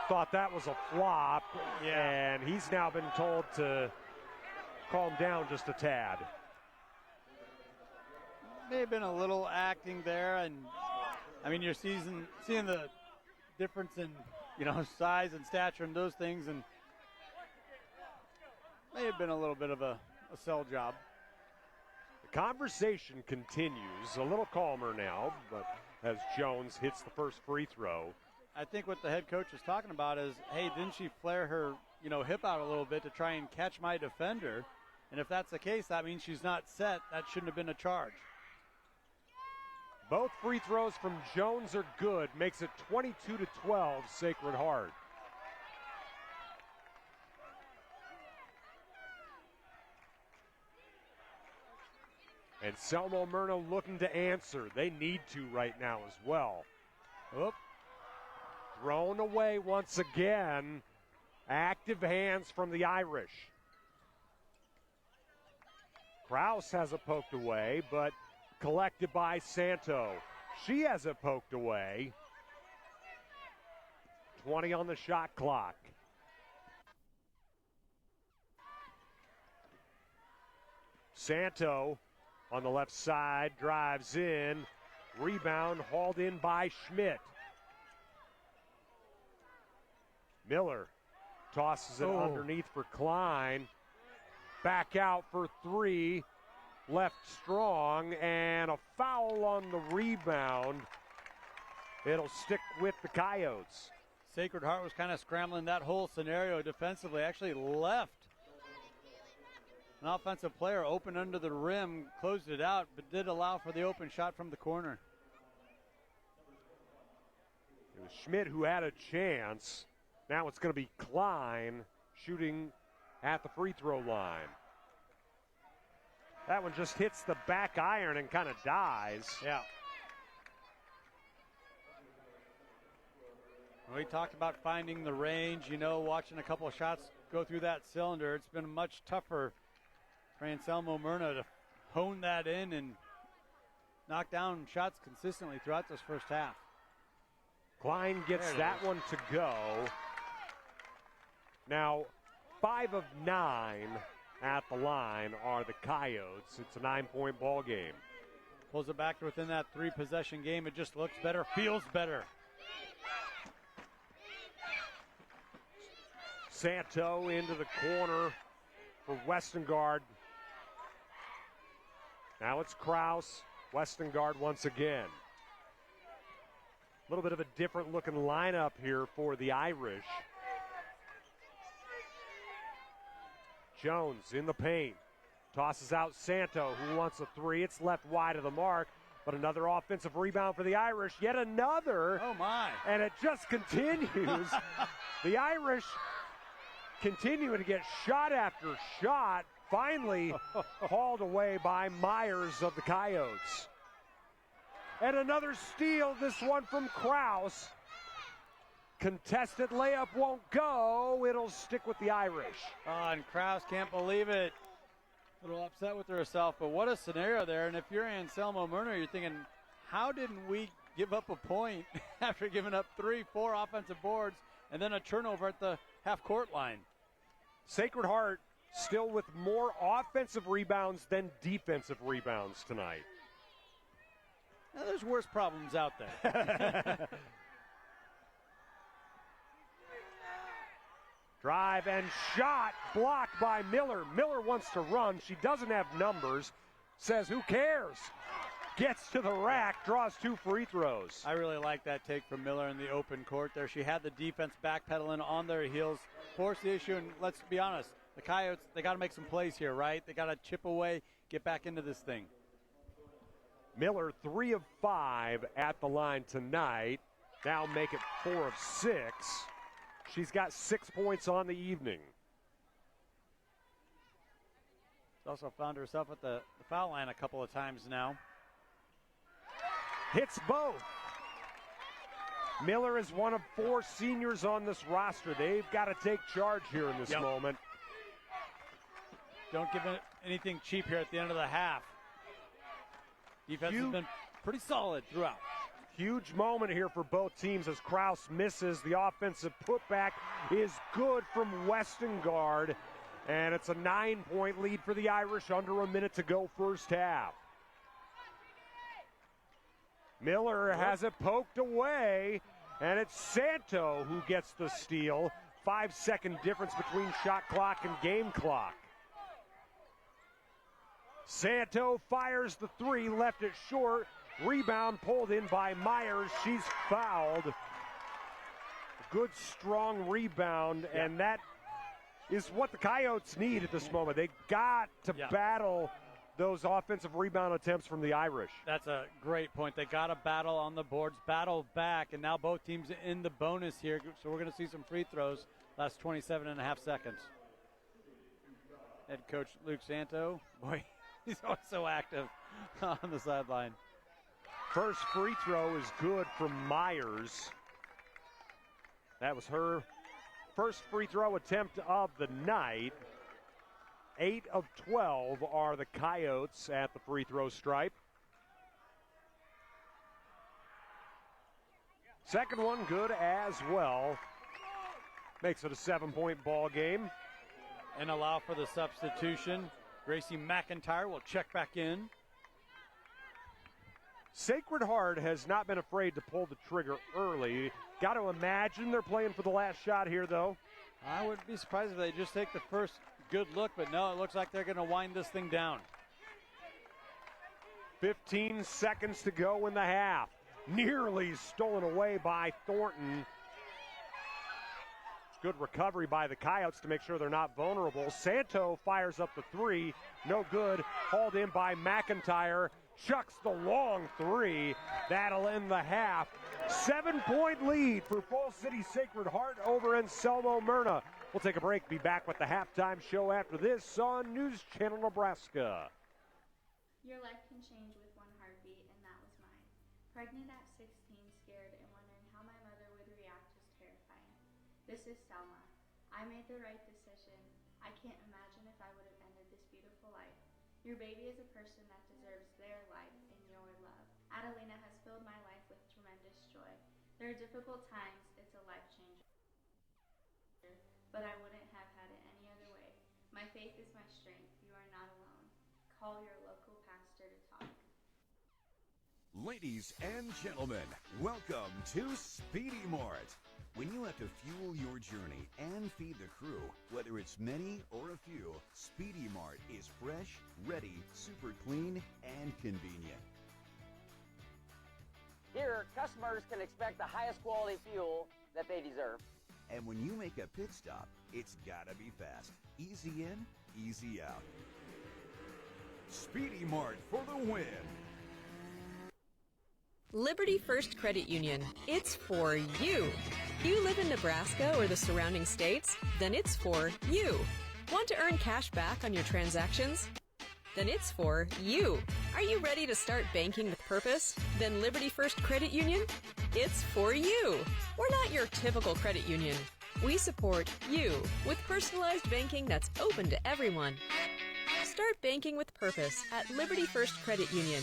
thought that was a flop, and he's now been told to calm down just a tad. May have been a little acting there, and I mean you're seeing the difference in, you know, size and stature and those things, and may have been a little bit of a sell job. The conversation continues, a little calmer now, but as Jones hits the first free throw. I think what the head coach is talking about is, hey, didn't she flare her, you know, hip out a little bit to try and catch my defender? And if that's the case, that means she's not set. That shouldn't have been a charge. Both free throws from Jones are good. Makes it 22-12, Sacred Heart. Anselmo Merna looking to answer. They need to right now as well. Oop. Thrown away once again. Active hands from the Irish. Kraus has it poked away, but collected by Santo. She has it poked away. 20 on the shot clock. Santo on the left side, drives in. Rebound hauled in by Schmidt. Miller tosses it underneath for Klein. Back out for three. Left strong, and a foul on the rebound. It'll stick with the Coyotes. Sacred Heart was kind of scrambling that whole scenario defensively. Actually left an offensive player open under the rim, closed it out, but did allow for the open shot from the corner. It was Schmidt who had a chance. Now it's going to be Klein shooting at the free throw line. That one just hits the back iron and kind of dies. Yeah. We talked about finding the range, watching a couple of shots go through that cylinder. It's been much tougher for Anselmo Merna to hone that in and knock down shots consistently throughout this first half. Klein gets that one to go. Now, 5 of 9 at the line are the Coyotes. It's a 9-point ball game. Pulls it back to within that 3-possession game. It just looks better, feels better. Santo into the corner for Westengard. Now it's Kraus, Westengard once again. A little bit of a different looking lineup here for the Irish. Jones in the paint. Tosses out Santo, who wants a three. It's left wide of the mark, but another offensive rebound for the Irish. Yet another. Oh, my. And it just continues. The Irish continuing to get shot after shot. Finally hauled away by Myers of the Coyotes. And another steal, this one from Kraus. Contested layup won't go. It'll stick with the Irish. And Kraus can't believe it. A little upset with herself, but what a scenario there. And if you're Anselmo Merna, you're thinking, how didn't we give up a point after giving up 3-4 offensive boards and then a turnover at the half-court line? Sacred Heart still with more offensive rebounds than defensive rebounds tonight. Now, there's worse problems out there. Drive and shot blocked by Miller. Miller wants to run. She doesn't have numbers. Says, who cares? Gets to the rack, draws 2 free throws. I really like that take from Miller in the open court there. She had the defense backpedaling on their heels, forced the issue, and let's be honest, the Coyotes, they got to make some plays here, right? They got to chip away, get back into this thing. Miller 3 of 5 at the line tonight. Now make it 4 of 6. She's got 6 points on the evening. She's also found herself at the foul line a couple of times now. Hits both. Miller is one of 4 seniors on this roster. They've got to take charge here in this moment. Don't give it anything cheap here at the end of the half. Defense has been pretty solid throughout. Huge moment here for both teams as Kraus misses. The offensive putback is good from Westengard. And it's a 9-point lead for the Irish, under a minute to go first half. Miller has it poked away, and it's Santo who gets the steal. 5-second difference between shot clock and game clock. Santo fires the 3, left it short. Rebound pulled in by Myers. She's fouled. Good, strong rebound, and that is what the Coyotes need at this moment. They got to battle those offensive rebound attempts from the Irish. That's a great point. They got to battle on the boards, battle back, and now both teams in the bonus here, so we're going to see some free throws last 27 and a half seconds. Head coach Luke Santo, boy, he's always so active on the sideline. First free throw is good from Myers. That was her first free throw attempt of the night. 8 of 12 are the Coyotes at the free throw stripe. Second one good as well. Makes it a 7-point ball game. And allow for the substitution. Gracie McIntyre will check back in. Sacred Heart has not been afraid to pull the trigger early. Got to imagine they're playing for the last shot here, though. I wouldn't be surprised if they just take the first good look, but no, it looks like they're going to wind this thing down. 15 seconds to go in the half. Nearly stolen away by Thornton. Good recovery by the Coyotes to make sure they're not vulnerable. Santo fires up the three. No good. Hauled in by McIntyre. Chucks the long three. That'll end the half. 7-point lead for Falls City Sacred Heart over Anselmo Merna. We'll take a break. Be back with the halftime show after this on News Channel Nebraska. Your life can change with one heartbeat, and that was mine. Pregnant at 16, scared, and wondering how my mother would react was terrifying. This is Selma. I made the right decision. I can't imagine if I would have ended this beautiful life. Your baby is a person that deserves their life and your love. Adelina has filled my life with tremendous joy. There are difficult times, it's a life changer, but I wouldn't have had it any other way. My faith is my strength. You are not alone. Call your local pastor to talk. Ladies and gentlemen, welcome to Speedy Mart. When you have to fuel your journey and feed the crew, whether it's many or a few, Speedy Mart is fresh, ready, super clean, and convenient. Here, customers can expect the highest quality fuel that they deserve. And when you make a pit stop, it's gotta be fast. Easy in, easy out. Speedy Mart for the win. Liberty First Credit Union. It's for you. You live in Nebraska or the surrounding states? Then it's for you. Want to earn cash back on your transactions? Then it's for you. Are you ready to start banking with purpose? Then Liberty First Credit Union? It's for you. We're not your typical credit union. We support you with personalized banking that's open to everyone. Start banking with purpose at Liberty First Credit Union.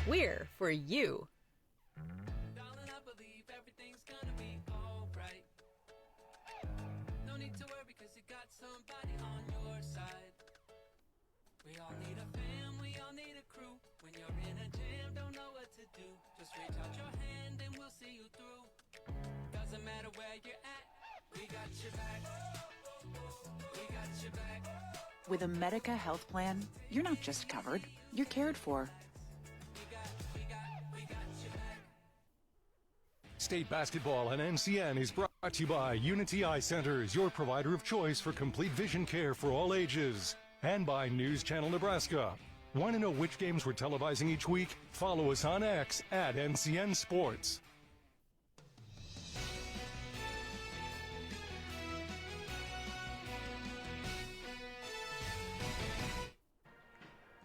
We're for you. Darling, I believe everything's gonna be alright. No need to worry because you got somebody on your side. We all need a fam, we all need a crew. When you're in a jam, don't know what to do. Just reach out your hand and we'll see you through. Doesn't matter where you're at, we got your back. We got your back. With a Medica health plan, you're not just covered, you're cared for. State basketball on NCN is brought to you by Unity Eye Centers, your provider of choice for complete vision care for all ages. And by News Channel Nebraska. Want to know which games we're televising each week? Follow us on X at NCN Sports.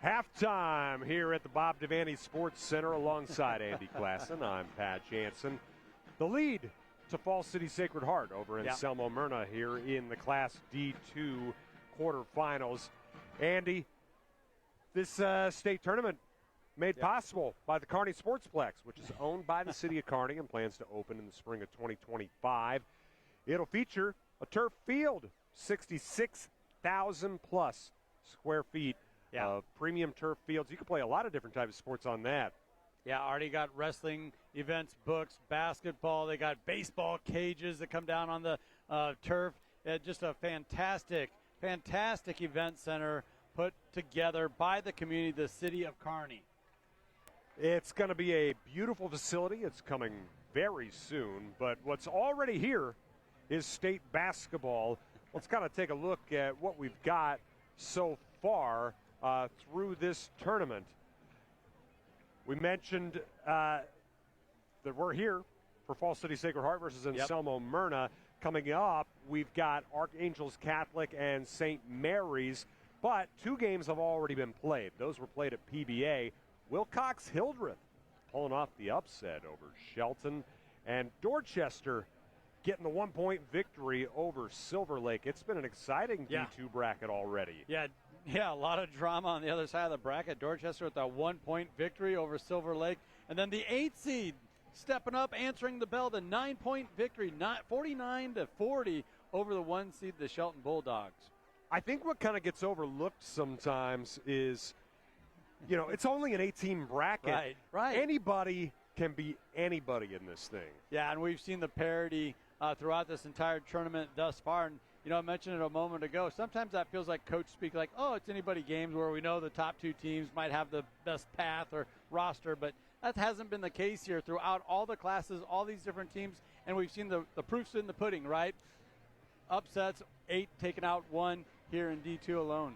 Halftime here at the Bob Devaney Sports Center alongside Andy Klassen. I'm Pat Jansen. The lead to Falls City Sacred Heart over Anselmo Merna here in the Class D2 quarterfinals. Andy, this state tournament made possible by the Kearney Sportsplex, which is owned by the city of Kearney and plans to open in the spring of 2025. It'll feature a turf field, 66,000 plus square feet of premium turf fields. You can play a lot of different types of sports on that. Yeah, already got wrestling events, books, basketball. They got baseball cages that come down on the turf. Just a fantastic event center put together by the community, the city of Kearney. It's going to be a beautiful facility. It's coming very soon. But what's already here is state basketball. Let's kind of take a look at what we've got so far through this tournament. We mentioned that we're here for Falls City Sacred Heart versus Anselmo Merna. Coming up, we've got Archangels Catholic and St. Mary's, but two games have already been played. Those were played at PBA. Wilcox Hildreth pulling off the upset over Shelton, and Dorchester getting the 1-point victory over Silver Lake. It's been an exciting D2 bracket already. Yeah, a lot of drama on the other side of the bracket. Dorchester with a 1-point victory over Silver Lake. And then the 8th seed stepping up, answering the bell, the 9-point victory, 49-40 over the 1 seed, the Shelton Bulldogs. I think what kind of gets overlooked sometimes is You know, it's only an 8-team bracket. Right. Anybody can be anybody in this thing. Yeah, and we've seen the parity throughout this entire tournament thus far. And, you know, I mentioned it a moment ago. Sometimes that feels like coach speak, like, oh, it's anybody games where we know the top two teams might have the best path or roster. But that hasn't been the case here throughout all the classes, all these different teams. And we've seen the proofs in the pudding, right? Upsets, 8 taken out 1 here in D2 alone.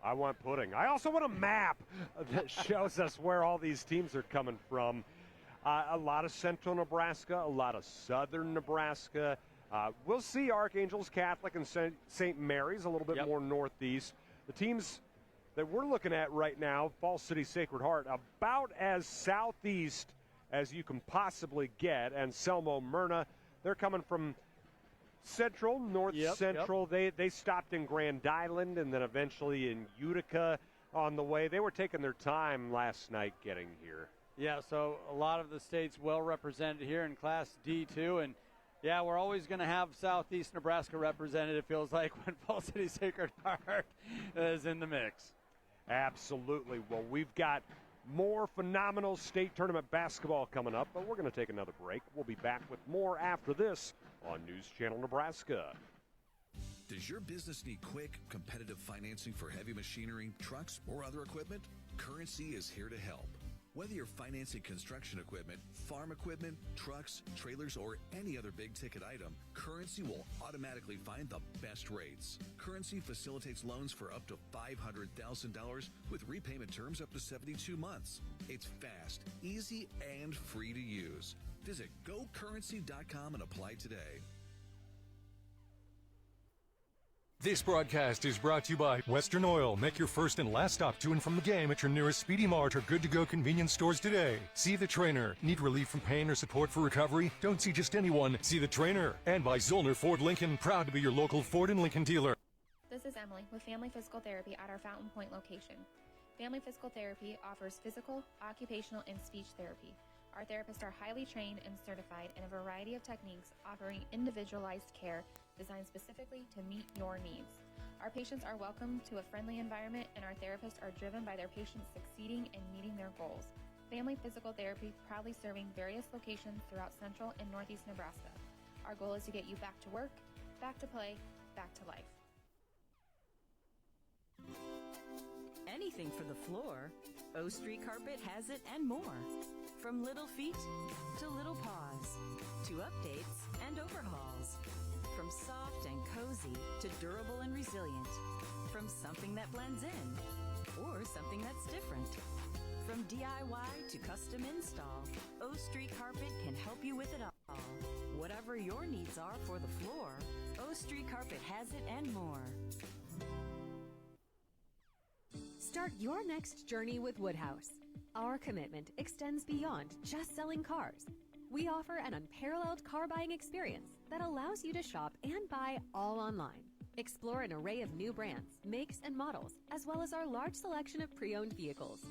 I want pudding. I also want a map that shows us where all these teams are coming from. A lot of central Nebraska, a lot of southern Nebraska. We'll see Archangels Catholic and St. Mary's a little bit more northeast. The teams that we're looking at right now, Falls City Sacred Heart, about as southeast as you can possibly get. Anselmo, Merna, they're coming from Central, North Central. They stopped in Grand Island and then eventually in Utica on the way. They were taking their time last night getting here. Yeah, so a lot of the states well represented here in Class D2. And, yeah, we're always going to have Southeast Nebraska represented, it feels like, when Falls City Sacred Heart is in the mix. Absolutely. Well, we've got more phenomenal state tournament basketball coming up, but we're going to take another break. We'll be back with more after this on News Channel Nebraska. Does your business need quick, competitive financing for heavy machinery, trucks, or other equipment? Currency is here to help. Whether you're financing construction equipment, farm equipment, trucks, trailers, or any other big-ticket item, Currency will automatically find the best rates. Currency facilitates loans for up to $500,000 with repayment terms up to 72 months. It's fast, easy, and free to use. Visit GoCurrency.com and apply today. This broadcast is brought to you by Western Oil. Make your first and last stop to and from the game at your nearest Speedy Mart or good-to-go convenience stores today. See the trainer. Need relief from pain or support for recovery? Don't see just anyone. See the trainer. And by Zollner Ford Lincoln. Proud to be your local Ford and Lincoln dealer. This is Emily with Family Physical Therapy at our Fountain Point location. Family Physical Therapy offers physical, occupational, and speech therapy. Our therapists are highly trained and certified in a variety of techniques, offering individualized care designed specifically to meet your needs. Our patients are welcome to a friendly environment, and our therapists are driven by their patients succeeding and meeting their goals. Family Physical Therapy proudly serving various locations throughout central and northeast Nebraska. Our goal is to get you back to work, back to play, back to life. Anything for the floor, O Street Carpet has it and more. From little feet to little paws, to updates and overhauls. From soft and cozy to durable and resilient. From something that blends in or something that's different. From DIY to custom install, O Street Carpet can help you with it all. Whatever your needs are for the floor, O Street Carpet has it and more. Start your next journey with Woodhouse. Our commitment extends beyond just selling cars. We offer an unparalleled car buying experience that allows you to shop and buy all online. Explore an array of new brands, makes, and models, as well as our large selection of pre-owned vehicles.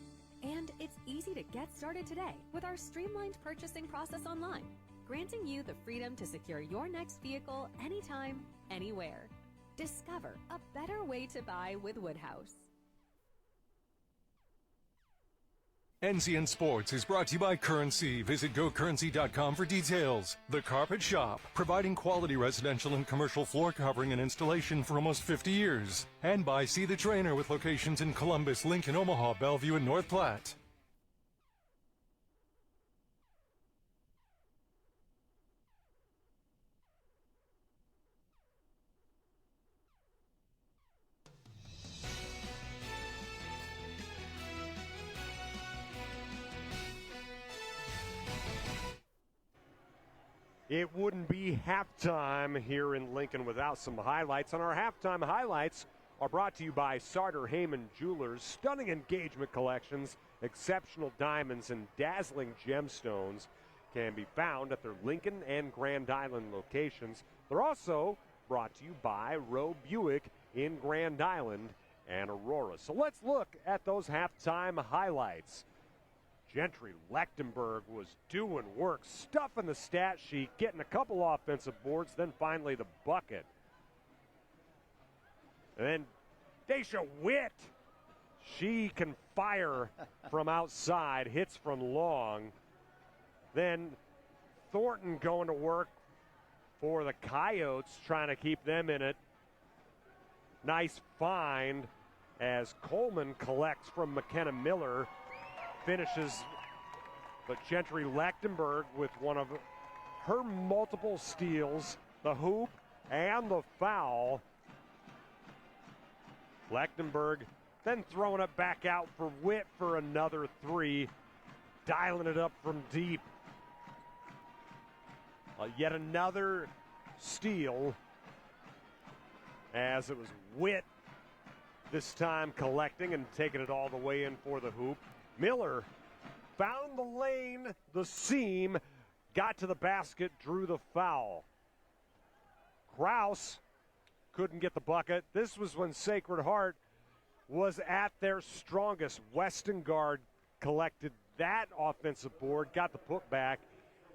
And it's easy to get started today with our streamlined purchasing process online, granting you the freedom to secure your next vehicle anytime, anywhere. Discover a better way to buy with Woodhouse. NCN Sports is brought to you by Currency. Visit GoCurrency.com for details. The Carpet Shop, providing quality residential and commercial floor covering and installation for almost 50 years. And by See the Trainer with locations in Columbus, Lincoln, Omaha, Bellevue, and North Platte. It wouldn't be halftime here in Lincoln without some highlights. And our halftime highlights are brought to you by Sartor Heyman Jewelers. Stunning engagement collections, exceptional diamonds, and dazzling gemstones can be found at their Lincoln and Grand Island locations. They're also brought to you by Roe Buick in Grand Island and Aurora. So let's look at those halftime highlights. Gentry Lechtenberg was doing work, stuffing the stat sheet, getting a couple offensive boards, then finally the bucket. And then Daisha Witt, She can fire from outside, hits from long. Then Thornton going to work for the Coyotes, trying to keep them in it. Nice find as Coleman collects from McKenna Miller, finishes, but Gentry Lechtenberg with one of her multiple steals, the hoop and the foul. Lechtenberg then throwing it back out for Witt for another three, dialing it up from deep. Yet another steal, as it was Witt this time collecting and taking it all the way in for the hoop. Miller found the lane, the seam, got to the basket, drew the foul. Kraus couldn't get the bucket. This was when Sacred Heart was at their strongest. Westengard collected that offensive board, got the putback,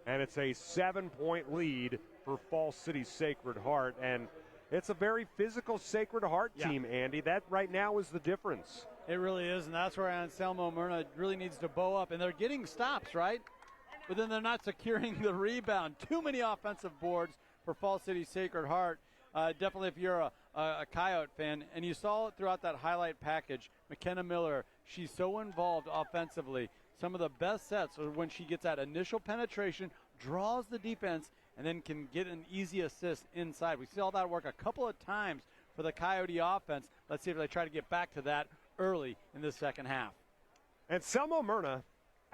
and it's a 7-point lead for Falls City Sacred Heart. And it's a very physical Sacred Heart team, Andy. That right now is the difference. It really is, and that's where Anselmo Merna really needs to bow up. And they're getting stops, right? But then they're not securing the rebound. Too many offensive boards for Falls City Sacred Heart. Definitely if you're a Coyote fan, and you saw it throughout that highlight package, McKenna Miller, she's so involved offensively. Some of the best sets are when she gets that initial penetration, draws the defense, and then can get an easy assist inside. We saw that work a couple of times for the Coyote offense. Let's see if they try to get back to that early in the second half. And Selma Merna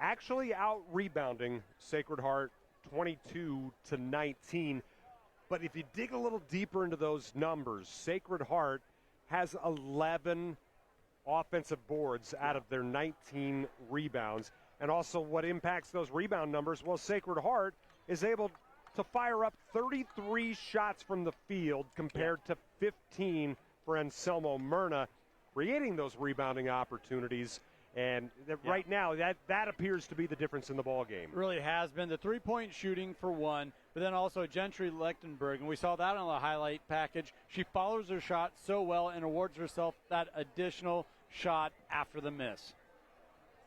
actually out-rebounding Sacred Heart 22-19. But if you dig a little deeper into those numbers, Sacred Heart has 11 offensive boards out of their 19 rebounds. And also what impacts those rebound numbers, well, Sacred Heart is able to fire up 33 shots from the field compared to 15 for Anselmo Merna, creating those rebounding opportunities. And right now, that appears to be the difference in the ball game. It really has been the three-point shooting for one, but then also Gentry Lechtenberg, and we saw that on the highlight package. She follows her shot so well and awards herself that additional shot after the miss.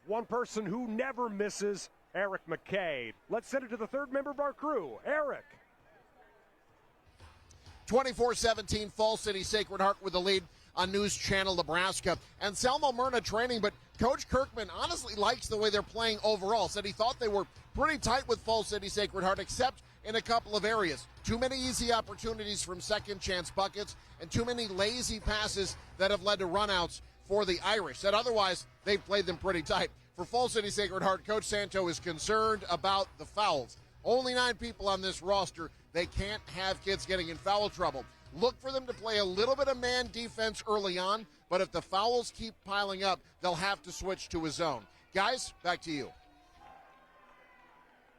One person who never misses, Eric McKay. Let's send it to the third member of our crew, Eric. 24-17, Falls City Sacred Heart with the lead on News Channel Nebraska. Anselmo Merna training, but Coach Kirkman honestly likes the way they're playing overall. Said he thought they were pretty tight with Falls City Sacred Heart, except in a couple of areas. Too many easy opportunities from second chance buckets and too many lazy passes that have led to runouts for the Irish. Said otherwise, they've played them pretty tight. For Falls City Sacred Heart, Coach Santo is concerned about the fouls. Only 9 people on this roster. They can't have kids getting in foul trouble. Look for them to play a little bit of man defense early on, but if the fouls keep piling up, they'll have to switch to a zone. Guys, back to you.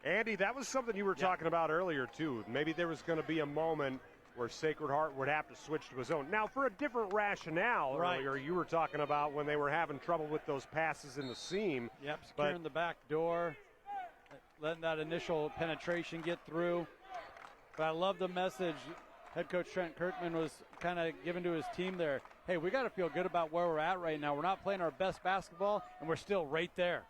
Andy, that was something you were talking about earlier, too. Maybe there was going to be a moment where Sacred Heart would have to switch to a zone. Now, for a different rationale earlier, you were talking about when they were having trouble with those passes in the seam. Yep, securing the back door, letting that initial penetration get through. But I love the message head coach Trent Kirkman was kind of giving to his team there. Hey, we got to feel good about where we're at right now. We're not playing our best basketball, and we're still right there.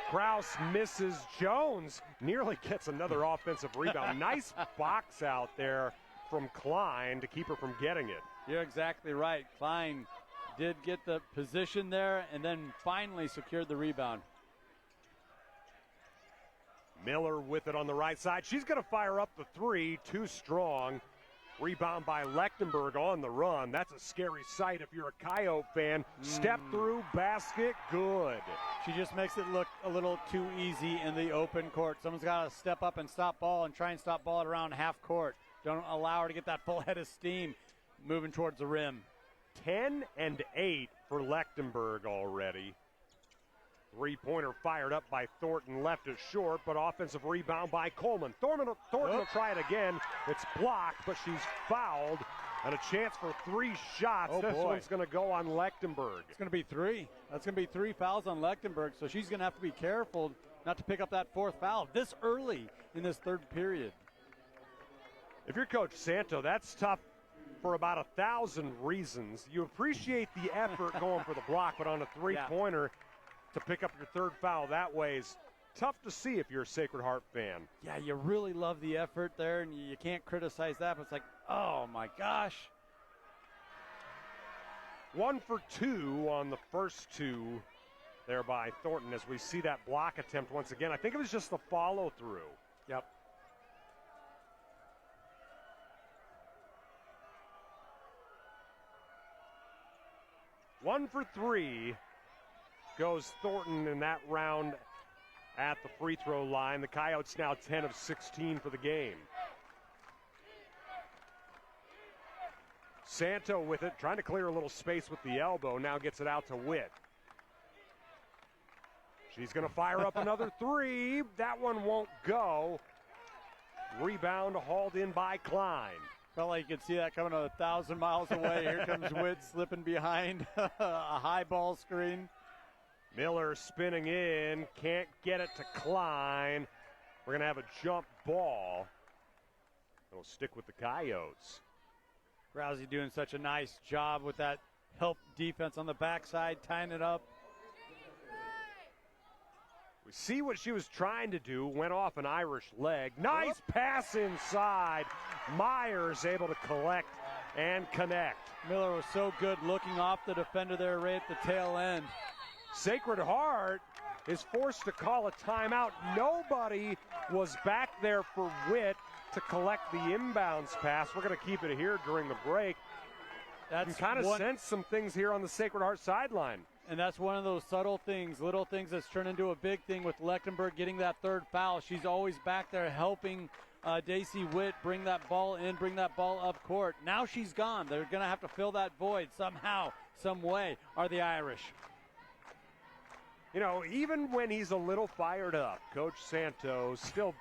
Kraus misses. Jones nearly gets another offensive rebound. Nice box out there from Klein to keep her from getting it. You're exactly right. Klein did get the position there and then finally secured the rebound. Miller with it on the right side. She's going to fire up the three. Too strong. Rebound by Lechtenberg on the run. That's a scary sight if you're a Coyote fan. Step through, basket, good. She just makes it look a little too easy in the open court. Someone's got to step up and stop ball and try and stop ball at around half court. Don't allow her to get that full head of steam moving towards the rim. 10 and 8 for Lechtenberg already. Three-pointer fired up by Thornton, left it short, but offensive rebound by Coleman. Thornton will try it again. It's blocked, but she's fouled, and a chance for 3 shots. This one's going to go on Lechtenberg. It's going to be 3. That's going to be 3 fouls on Lechtenberg, so she's going to have to be careful not to pick up that 4th foul this early in this third period. If you're Coach Santo, that's tough for about 1,000 reasons. You appreciate the effort going for the block, but on a three-pointer to pick up your third foul that way is tough to see if you're a Sacred Heart fan. Yeah, you really love the effort there, and you can't criticize that, but it's like, oh, my gosh. 1 for 2 on the first two there by Thornton as we see that block attempt once again. I think it was just the follow-through. Yep. One for 3 goes Thornton in that round at the free throw line. The Coyotes now 10 of 16 for the game. Santo with it, trying to clear a little space with the elbow. Now gets it out to Witt. She's going to fire up another three. That one won't go. Rebound hauled in by Klein. Felt like you could see that coming 1,000 miles away. Here comes Witt slipping behind a high ball screen. Miller spinning in, can't get it to Klein. We're going to have a jump ball. It'll stick with the Coyotes. Rousey doing such a nice job with that help defense on the backside, tying it up. We see what she was trying to do, went off an Irish leg. Nice pass inside. Myers able to collect and connect. Miller was so good looking off the defender there right at the tail end. Sacred Heart is forced to call a timeout. Nobody was back there for Witt to collect the inbounds pass. We're going to keep it here during the break. You kind of sense some things here on the Sacred Heart sideline. And that's one of those subtle things, little things that's turned into a big thing with Lechtenberg getting that third foul. She's always back there helping Daisy Witt bring that ball in, bring that ball up court. Now she's gone. They're going to have to fill that void somehow, some way, are the Irish. You know, even when he's a little fired up, Coach Santos still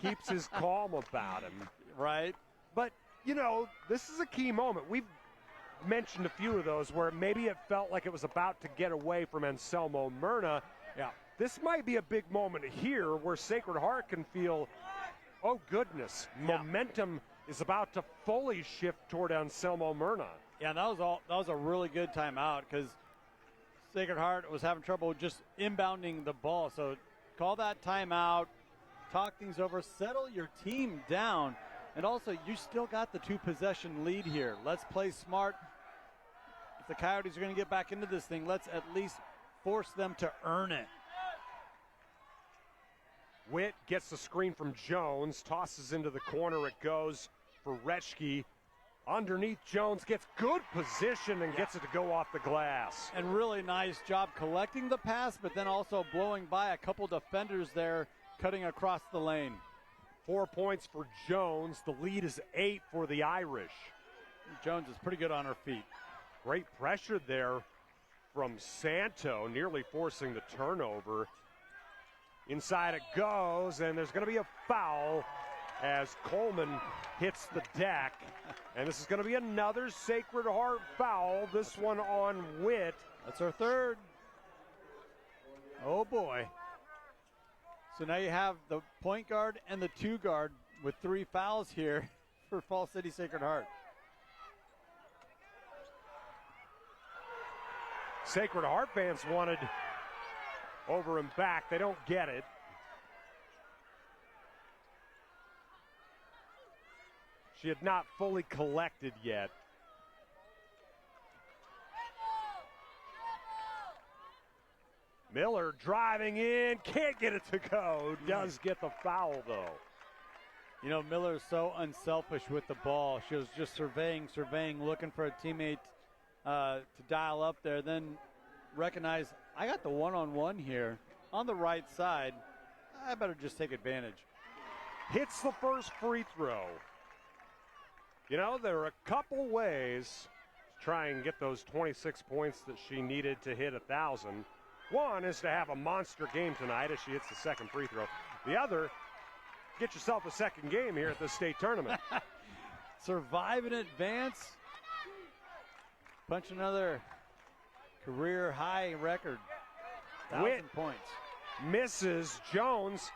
keeps his calm about him. Right. But, you know, this is a key moment. We've mentioned a few of those where maybe it felt like it was about to get away from Anselmo Merna. Yeah. This might be a big moment here where Sacred Heart can feel, oh, goodness, momentum is about to fully shift toward Anselmo Merna. Yeah, that was a really good timeout because Sacred Heart was having trouble just inbounding the ball. So call that timeout, talk things over, settle your team down. And also, you still got the 2-possession lead here. Let's play smart. If the Coyotes are going to get back into this thing, let's at least force them to earn it. Witt gets the screen from Jones, tosses into the corner. It goes for Retschke. Underneath, Jones gets good position and gets it to go off the glass. And really nice job collecting the pass, but then also blowing by a couple defenders there, cutting across the lane. 4 points for Jones. The lead is 8 for the Irish. Jones is pretty good on her feet. Great pressure there from Santo, nearly forcing the turnover. Inside it goes, and there's going to be a foul as Coleman hits the deck. And this is going to be another Sacred Heart foul, this one on Witt. That's our third. Oh, boy. So now you have the point guard and the 2 guard with 3 fouls here for Fall City Sacred Heart. Sacred Heart fans wanted over and back. They don't get it. She had not fully collected yet. Miller driving in, can't get it to go. Does get the foul, though. You know, Miller is so unselfish with the ball. She was just surveying, looking for a teammate to dial up there. Then recognize, I got the one-on-one here on the right side. I better just take advantage. Hits the first free throw. You know, there are a couple ways to try and get those 26 points that she needed to hit 1,000. One is to have a monster game tonight as she hits the second free throw. The other, get yourself a second game here at the state tournament. Survive and advance. Punch another career high record. 1,000 points. Misses. Jones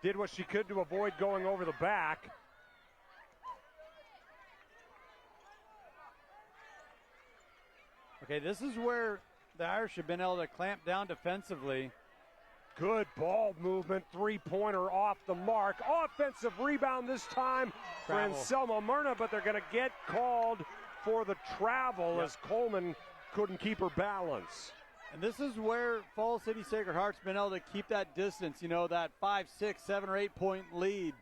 did what she could to avoid going over the back. Okay, this is where the Irish have been able to clamp down defensively. Good ball movement, three-pointer off the mark. Offensive rebound this time for Anselmo Merna, but they're going to get called for the travel as Coleman couldn't keep her balance. And this is where Falls City Sacred Heart's been able to keep that distance, you know, that 5, 6, 7, or 8 point lead.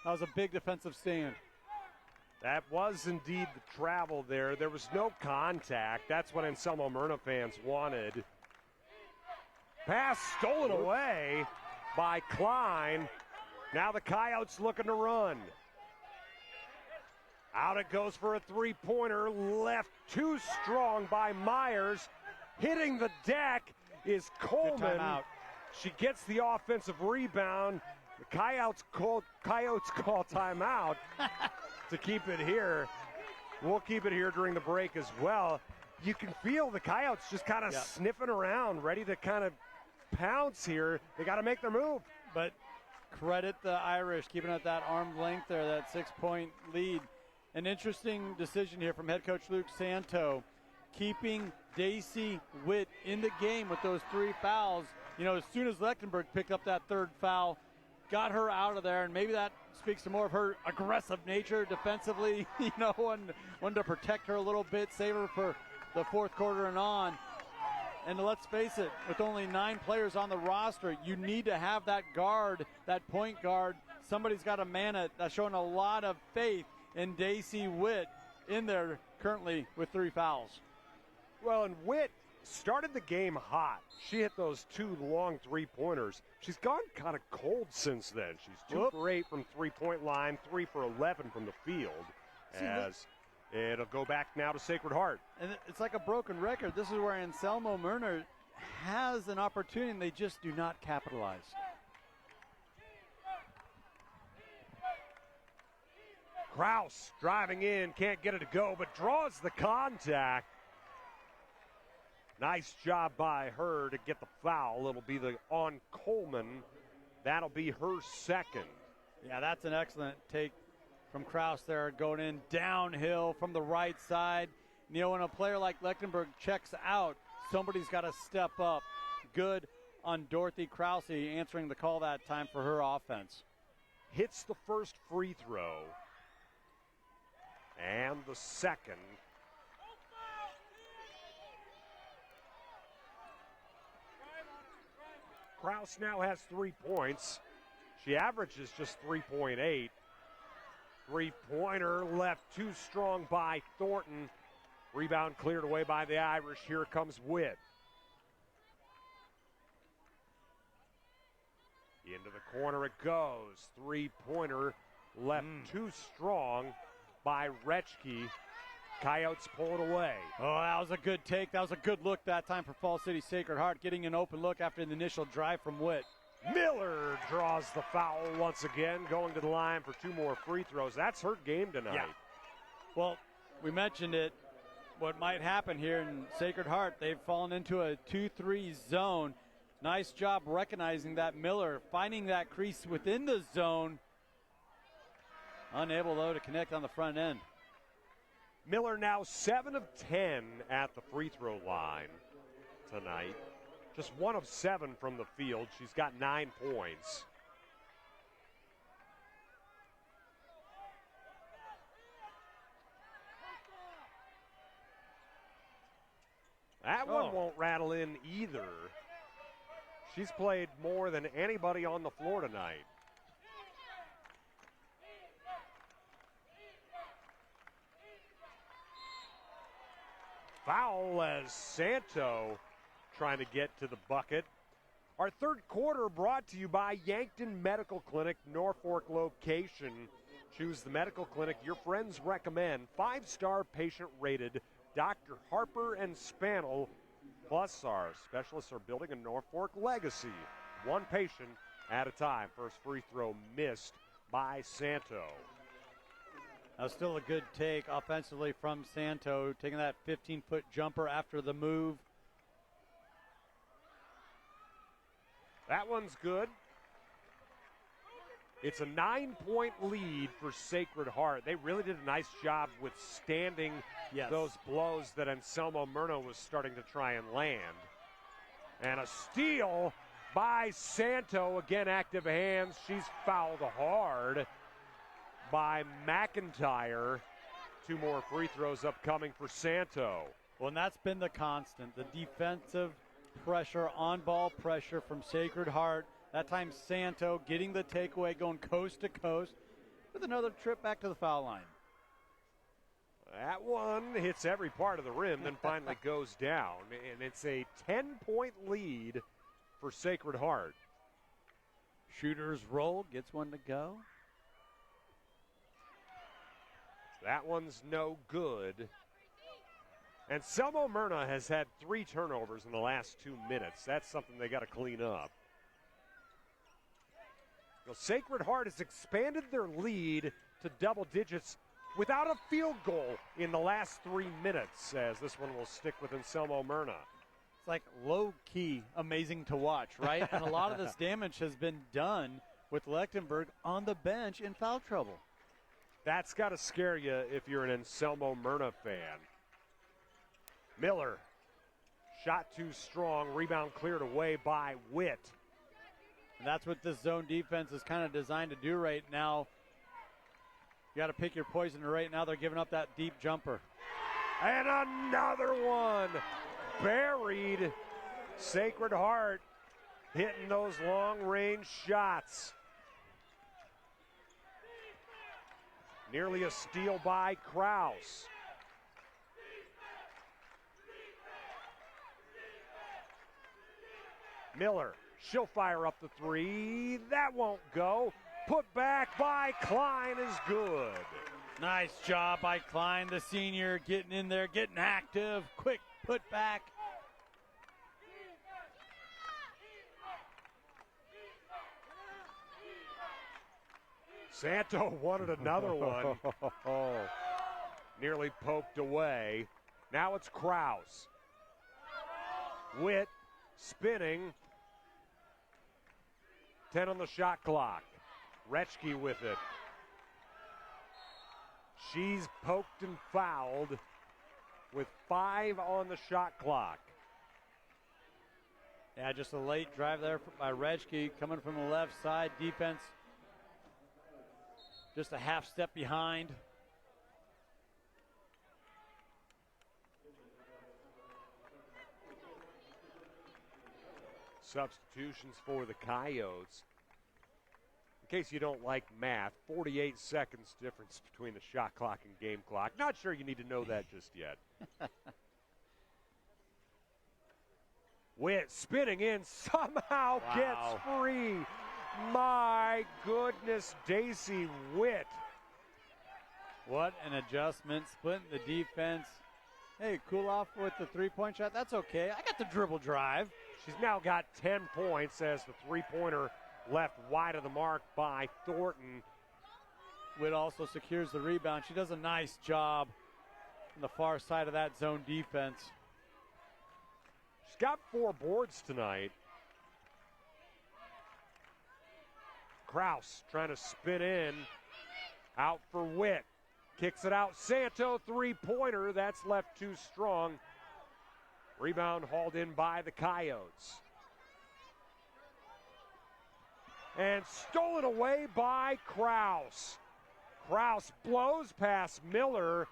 That was a big defensive stand. That was indeed the travel there. There was no contact. That's what Anselmo Merna fans wanted. Pass stolen away by Klein. Now the Coyotes looking to run. Out it goes for a three-pointer. Left too strong by Myers. Hitting the deck is Coleman. She gets the offensive rebound. The Coyotes call timeout to keep it here. We'll keep it here during the break as well. You can feel the Coyotes just kind of sniffing around, ready to kind of pounce here. They got to make their move. But credit the Irish keeping at that arm's length there, that 6-point lead. An interesting decision here from head coach Luke Santo, keeping Daisy Witt in the game with those 3 fouls. You know, as soon as Lechtenberg picked up that 3rd foul, got her out of there, and maybe that speaks to more of her aggressive nature defensively, you know, wanted to protect her a little bit, save her for the 4th quarter and on. And let's face it, with only 9 players on the roster, you need to have that guard, that point guard. Somebody's got to man it. That's showing a lot of faith in Daisy Witt in there currently with 3 fouls. Well, and Witt started the game hot. She hit those 2 long three-pointers. She's gone kind of cold since then. She's 2 for 8 from three-point line, 3 for 11 from the field. As it'll go back now to Sacred Heart. And it's like a broken record. This is where Anselmo Merna has an opportunity, and they just do not capitalize. Kraus driving in, can't get it to go, but draws the contact. Nice job by her to get the foul. It'll be on Coleman. That'll be her 2nd. Yeah, that's an excellent take from Kraus there, going in downhill from the right side. You know, when a player like Lechtenberg checks out, somebody's got to step up. Good on Dorothy Krause answering the call that time for her offense. Hits the first free throw. And the 2nd. Kraus now has 3 points. She averages just 3.8. Three-pointer left too strong by Thornton. Rebound cleared away by the Irish. Here comes Witt. Into the corner it goes. Three-pointer left too strong by Retschke. Coyotes pull it away. Oh, that was a good take. That was a good look that time for Falls City Sacred Heart, getting an open look after the initial drive from Witt. Miller draws the foul once again, going to the line for 2 more free throws. That's her game tonight. Yeah. Well, we mentioned it, what might happen here in Sacred Heart. They've fallen into a 2-3 zone. Nice job recognizing that Miller, finding that crease within the zone. Unable, though, to connect on the front end. Miller now 7 of 10 at the free throw line tonight. Just 1 of 7 from the field. She's got 9 points. That one won't rattle in either. She's played more than anybody on the floor tonight. Foul as Santo trying to get to the bucket. Our 3rd quarter brought to you by Yankton Medical Clinic, Norfolk location. Choose the medical clinic your friends recommend. 5-star patient rated. Dr. Harper and Spannel. Plus, our specialists are building a Norfolk legacy. 1 patient at a time. First free throw missed by Santo. Now still a good take offensively from Santo, taking that 15-foot jumper after the move. That one's good. It's a 9-point lead for Sacred Heart. They really did a nice job withstanding those blows that Anselmo Merna was starting to try and land. And a steal by Santo. Again, active hands. She's fouled hard by McIntyre. 2 more free throws upcoming for Santo. Well, and that's been the constant, the defensive pressure, on-ball pressure from Sacred Heart. That time Santo getting the takeaway, going coast to coast with another trip back to the foul line. That one hits every part of the rim, then finally goes down. And it's a 10-point lead for Sacred Heart. Shooter's roll, gets one to go. That one's no good. And Anselmo Merna has had 3 turnovers in the last 2 minutes. That's something they got to clean up. Well, Sacred Heart has expanded their lead to double digits without a field goal in the last 3 minutes, as this one will stick with Anselmo Merna. It's like low-key amazing to watch, right? And a lot of this damage has been done with Lechtenberg on the bench in foul trouble. That's got to scare you if you're an Anselmo Merna fan. Miller, shot too strong, rebound cleared away by Witt. And that's what this zone defense is kind of designed to do right now. You got to pick your poison. Right now they're giving up that deep jumper. And another one. Buried. Sacred Heart hitting those long-range shots. Nearly a steal by Krause. Miller, she'll fire up the 3. That won't go. Put back by Klein is good. Nice job by Klein, the senior, getting in there, getting active. Quick put back. Santo wanted another one. Nearly poked away. Now it's Krause. Witt spinning. 10 on the shot clock. Retschke with it. She's poked and fouled with 5 on the shot clock. Yeah, just a late drive there by Retschke coming from the left side. Defense just a half step behind. Substitutions for the Coyotes. In case you don't like math, 48 seconds difference between the shot clock and game clock. Not sure you need to know that just yet. Witt spinning in, somehow gets free. My goodness, Daisy Witt. What an adjustment, splitting the defense. Hey, cool off with the three-point shot. That's okay. I got the dribble drive. She's now got 10 points as the three-pointer left wide of the mark by Thornton. Witt also secures the rebound. She does a nice job on the far side of that zone defense. She's got 4 boards tonight. Krause trying to spin in. Out for Witt. Kicks it out. Santo, three-pointer. That's left too strong. Rebound hauled in by the Coyotes. And stolen away by Krause. Krause blows past Miller.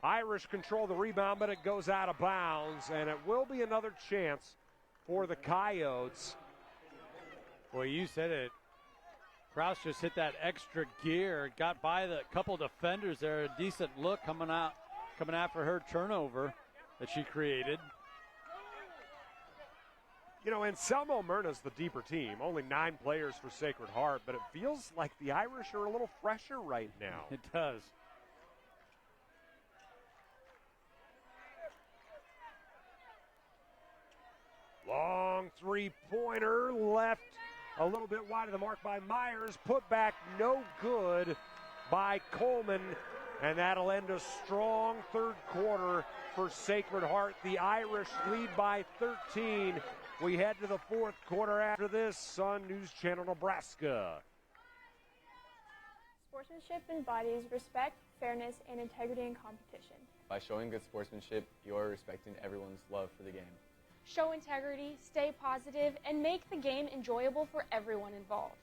Irish control the rebound, but it goes out of bounds, and it will be another chance for the Coyotes. Well, you said it. Krause just hit that extra gear, got by the couple defenders there. A decent look coming after her turnover that she created. You know, Anselmo Merna's the deeper team. Only 9 players for Sacred Heart, but it feels like the Irish are a little fresher right now. It does. Long three-pointer left a little bit wide of the mark by Myers. Put back no good by Coleman. And that'll end a strong third quarter for Sacred Heart. The Irish lead by 13 We head to the fourth quarter after this on News Channel Nebraska. Sportsmanship embodies respect, fairness, and integrity in competition. By showing good sportsmanship, you are respecting everyone's love for the game. Show integrity, stay positive, and make the game enjoyable for everyone involved.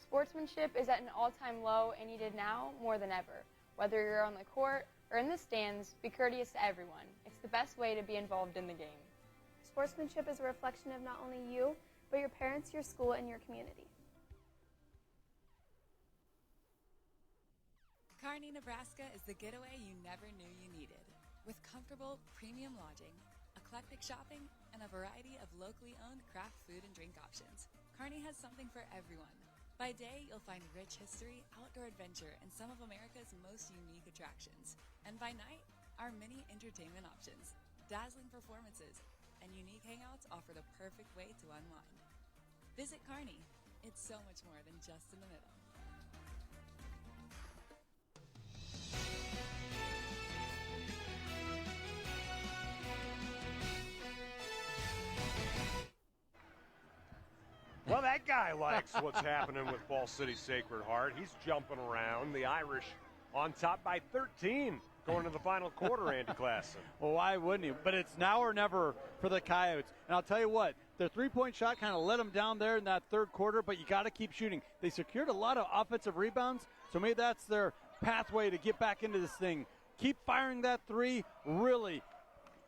Sportsmanship is at an all-time low and needed now more than ever. Whether you're on the court or in the stands, be courteous to everyone. It's the best way to be involved in the game. Sportsmanship is a reflection of not only you, but your parents, your school, and your community. Kearney, Nebraska is the getaway you never knew you needed. With comfortable, premium lodging, eclectic shopping, and a variety of locally owned craft food and drink options, Kearney has something for everyone. By day, you'll find rich history, outdoor adventure, and some of America's most unique attractions. And by night, our many entertainment options, dazzling performances, and unique hangouts offer the perfect way to unwind. Visit Kearney. It's so much more than just in the middle. Well, that guy likes what's happening with Fall City Sacred Heart. He's jumping around. The Irish on top by 13 going to the final quarter, Andy Klassen. Well, why wouldn't he? But it's now or never for the Coyotes. And I'll tell you what, their three-point shot kind of let them down there in that third quarter, but you got to keep shooting. They secured a lot of offensive rebounds, so maybe that's their pathway to get back into this thing. Keep firing that three, really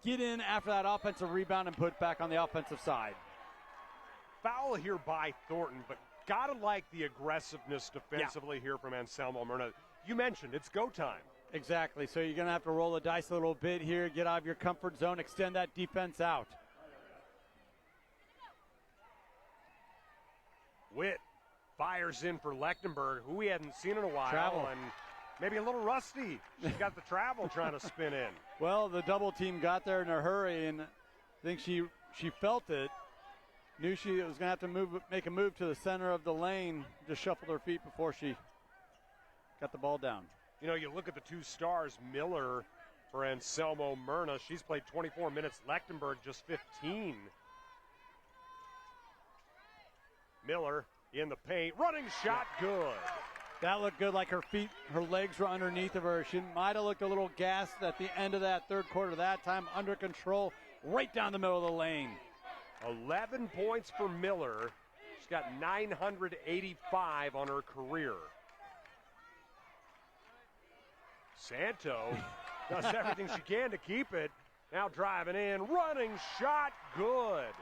get in after that offensive rebound and put back on the offensive side. Foul here by Thornton, but gotta like the aggressiveness defensively here from Anselmo Merna. You mentioned it's go time. Exactly, so you're going to have to roll the dice a little bit here, get out of your comfort zone, extend that defense out. Witt fires in for Lechtenberg, who we hadn't seen in a while. Travel. And maybe a little rusty. She's got the travel trying to spin in. Well, the double team got there in a hurry, and I think she felt it. Knew she was going to have to make a move to the center of the lane, just shuffled her feet before she got the ball down. You know, you look at the two stars, Miller for Anselmo Merna. She's played 24 minutes. Lechtenberg just 15. Miller in the paint. Running shot, good. That looked good, like her feet, her legs were underneath of her. She might have looked a little gassed at the end of that third quarter. That time under control, right down the middle of the lane. 11 points for Miller. She's got 985 on her career. Santo does everything she can to keep it. Now driving in, running shot, good.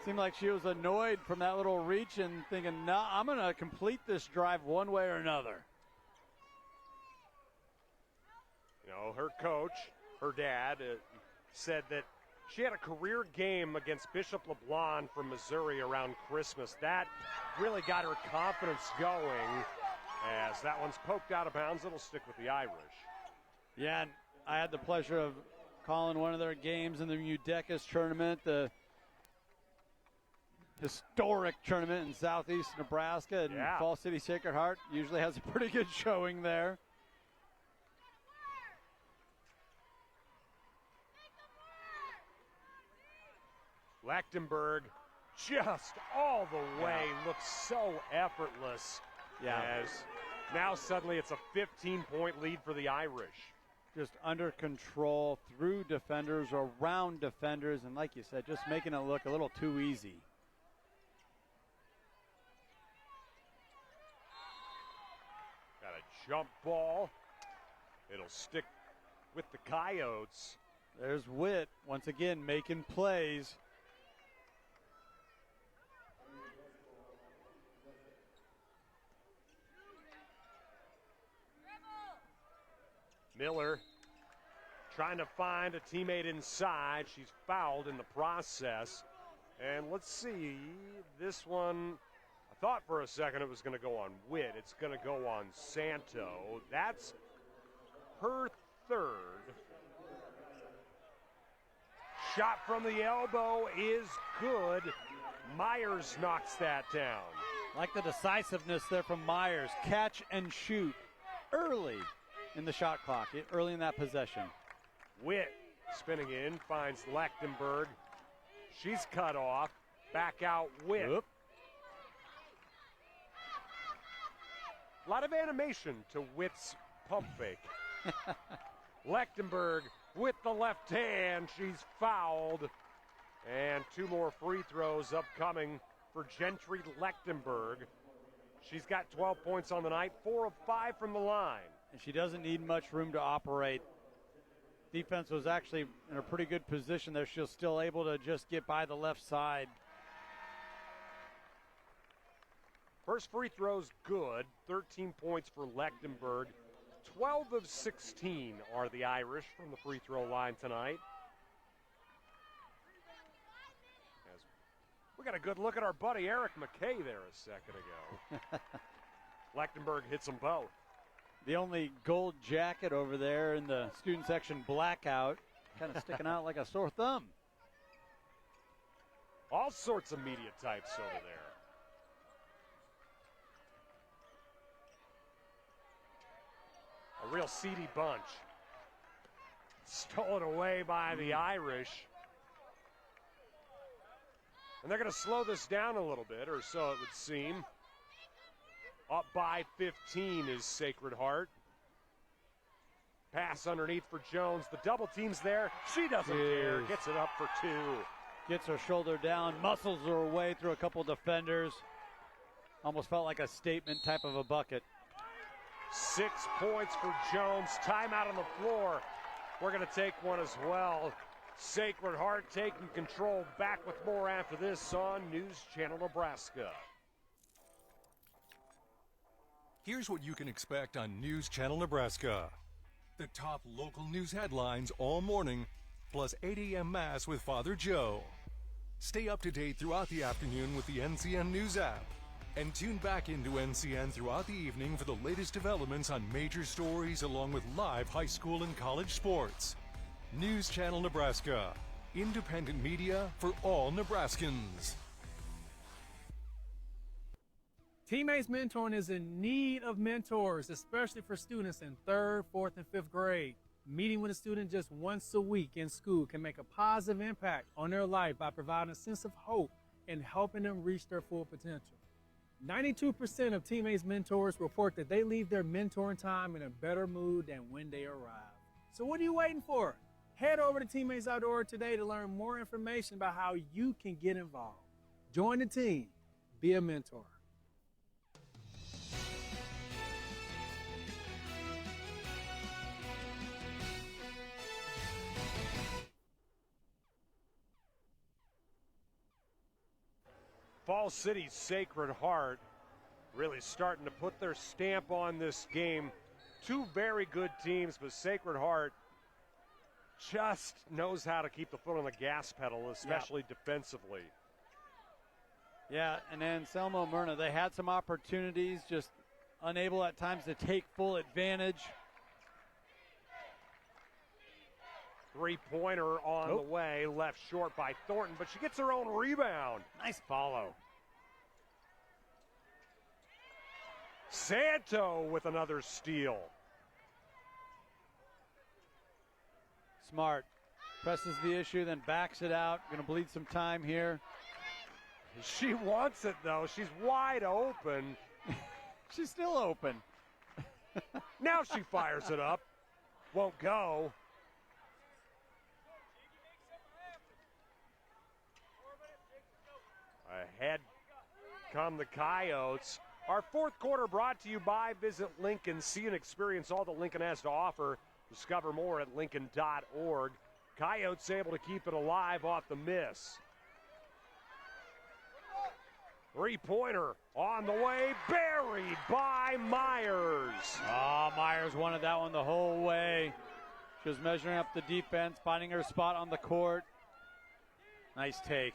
Seemed like she was annoyed from that little reach and thinking, no, I'm going to complete this drive one way or another. You know, her coach, her dad, said that she had a career game against Bishop LeBlond from Missouri around Christmas. That really got her confidence going. As that one's poked out of bounds, it'll stick with the Irish. Yeah, and I had the pleasure of calling one of their games in the Udecas tournament, the historic tournament in southeast Nebraska. And Fall City Sacred Heart usually has a pretty good showing there. Lechtenberg just all the way, looks so effortless. As now suddenly it's a 15-point lead for the Irish. Just under control, through defenders, around defenders, and like you said, just making it look a little too easy. Got a jump ball. It'll stick with the Coyotes. There's Witt, once again, making plays. Miller trying to find a teammate inside. She's fouled in the process. And let's see, this one, I thought for a second it was going to go on Witt. It's going to go on Santo. That's her third. Shot from the elbow is good. Myers knocks that down. Like the decisiveness there from Myers. Catch and shoot early in the shot clock, early in that possession. Witt spinning in, finds Lechtenberg. She's cut off. Back out Witt. Oop. A lot of animation to Witt's pump fake. Lechtenberg with the left hand. She's fouled. And 2 more free throws upcoming for Gentry Lechtenberg. She's got 12 points on the night, 4 of 5 from the line. And she doesn't need much room to operate. Defense was actually in a pretty good position there. She's still able to just get by the left side. First free throw's good, 13 points for Lechtenberg. 12 of 16 are the Irish from the free throw line tonight. As we got a good look at our buddy Eric McKay there a second ago. Lechtenberg hits them both. The only gold jacket over there in the student section blackout, kind of sticking out like a sore thumb. All sorts of media types over there. A real seedy bunch. Stolen away by the Irish. And they're going to slow this down a little bit, or so it would seem. Up by 15 is Sacred Heart. Pass underneath for Jones. The double team's there. She doesn't care. Gets it up for 2. Gets her shoulder down, muscles her way through a couple defenders. Almost felt like a statement type of a bucket. 6 points for Jones. Timeout on the floor. We're going to take one as well. Sacred Heart taking control. Back with more after this on News Channel Nebraska. Here's what you can expect on News Channel Nebraska. The top local news headlines all morning, plus 8 a.m. Mass with Father Joe. Stay up to date throughout the afternoon with the NCN News app. And tune back into NCN throughout the evening for the latest developments on major stories along with live high school and college sports. News Channel Nebraska. Independent media for all Nebraskans. Teammates Mentoring is in need of mentors, especially for students in 3rd, 4th, and 5th grade. Meeting with a student just once a week in school can make a positive impact on their life by providing a sense of hope and helping them reach their full potential. 92% of Teammates Mentors report that they leave their mentoring time in a better mood than when they arrive. So what are you waiting for? Head over to teammates.org today to learn more information about how you can get involved. Join the team. Be a mentor. Fall City's Sacred Heart really starting to put their stamp on this game. 2 very good teams, but Sacred Heart just knows how to keep the foot on the gas pedal, especially defensively. Yeah, and Anselmo, Merna, they had some opportunities, just unable at times to take full advantage. 3-pointer on the way, left short by Thornton, but she gets her own rebound. Nice follow. Santo with another steal. Smart. Presses the issue, then backs it out. Going to bleed some time here. She wants it, though. She's wide open. She's still open. Now she fires it up. Won't go. Ahead come the Coyotes. Our 4th quarter brought to you by Visit Lincoln. See and experience all that Lincoln has to offer. Discover more at Lincoln.org. Coyotes able to keep it alive off the miss. 3-pointer on the way, buried by Myers. Oh, Myers wanted that one the whole way. She was measuring up the defense, finding her spot on the court. Nice take.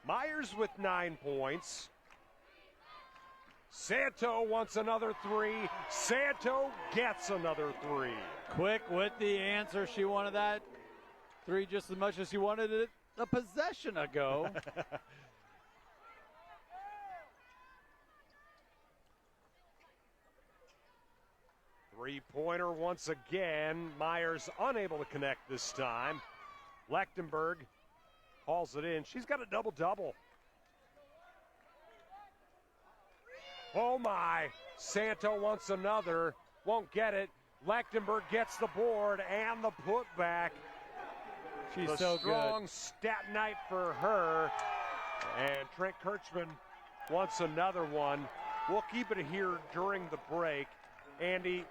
Myers with 9 points. Santo wants another 3. Santo gets another 3. Quick with the answer. She wanted that 3 just as much as she wanted it a possession ago. Three-pointer once again. Myers unable to connect this time. Lechtenberg hauls it in. She's got a double-double. Oh, my. Santo wants another. Won't get it. Lechtenberg gets the board and the putback. She's the so strong good. stat night for her. And Trent Kirchman wants another one. We'll keep it here during the break. Andy,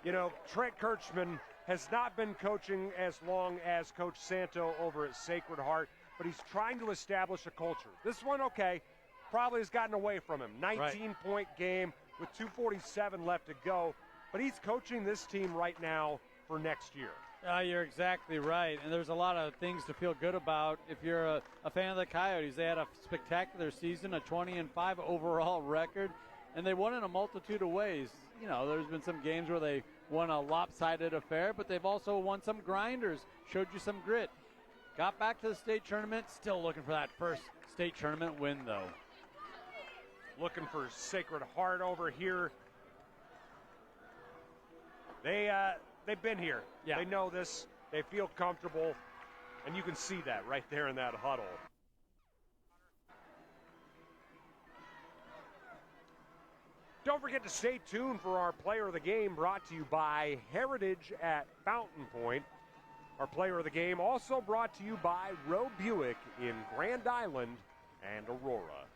you know, Trent Kirchman has not been coaching as long as Coach Santo over at Sacred Heart, but he's trying to establish a culture. This one, okay, probably has gotten away from him. 19-point game with 2:47 left to go, but he's coaching this team right now for next year. You're exactly right, and there's a lot of things to feel good about if you're a fan of the Coyotes. They had a spectacular season, a 20-5 overall record, and they won in a multitude of ways. You know, there's been some games where they won a lopsided affair, but they've also won some grinders, showed you some grit. Got back to the state tournament, still looking for that first state tournament win, though. Looking for Sacred Heart over here. They've been here. Yeah. They know this. They feel comfortable, and you can see that right there in that huddle. Don't forget to stay tuned for our Player of the Game, brought to you by Heritage at Fountain Point. Our Player of the Game also brought to you by Roe Buick in Grand Island and Aurora.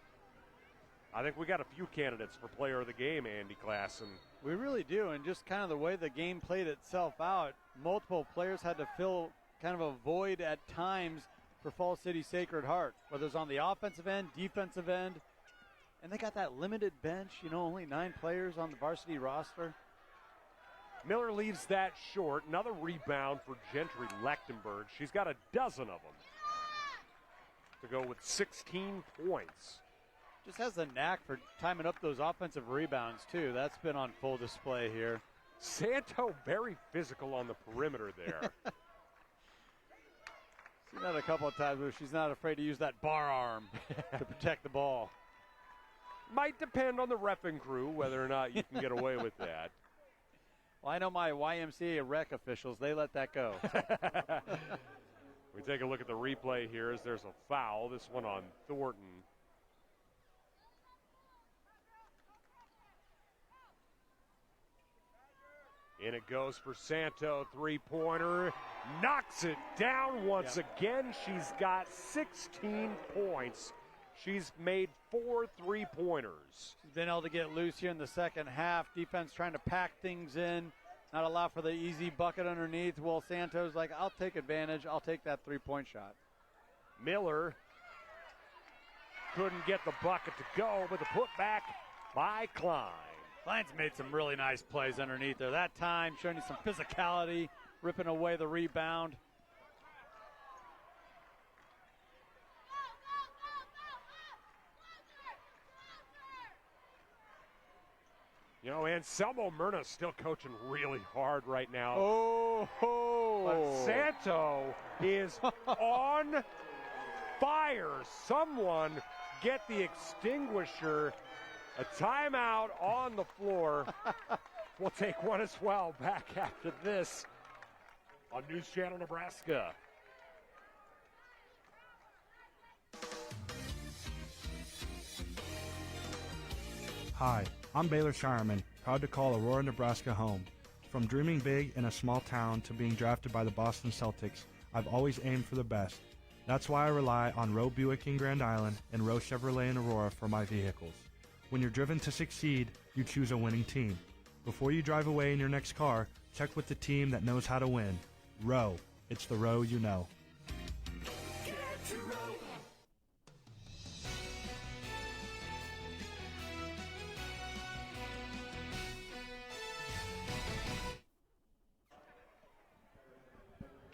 I think we got a few candidates for Player of the Game, Andy Klassen. We really do, and just kind of the way the game played itself out, multiple players had to fill kind of a void at times for Fall City Sacred Heart, whether it's on the offensive end, defensive end, and they got that limited bench, you know, only 9 players on the varsity roster. Miller leaves that short. Another rebound for Gentry Lechtenberg. She's got a dozen of them to go with 16 points. Just has the knack for timing up those offensive rebounds, too. That's been on full display here. Santo very physical on the perimeter there. Seen that a couple of times where she's not afraid to use that bar arm to protect the ball. Might depend on the reffing crew whether or not you can get away with that. Well, I know my YMCA rec officials, they let that go. We take a look at the replay here as there's a foul. This one on Thornton. In it goes for Santo, three-pointer, knocks it down once again. She's got 16 points. She's made 4 three-pointers. She's been able to get loose here in the second half. Defense trying to pack things in, not allow for the easy bucket underneath. Well, Santo's like, I'll take advantage. I'll take that three-point shot. Miller couldn't get the bucket to go, but the putback by Klein. Klein's made some really nice plays underneath there. That time showing you some physicality, ripping away the rebound. You know, Anselmo Merna still coaching really hard right now. Oh, but Santo is on fire. Someone get the extinguisher. A timeout on the floor. We'll take one as well back after this on News Channel Nebraska. Hi, I'm Baylor Shireman, proud to call Aurora, Nebraska home. From dreaming big in a small town to being drafted by the Boston Celtics, I've always aimed for the best. That's why I rely on Roe Buick in Grand Island and Roe Chevrolet in Aurora for my vehicles. When you're driven to succeed, you choose a winning team. Before you drive away in your next car, check with the team that knows how to win. Roe. It's the Roe you know. Get to Roe.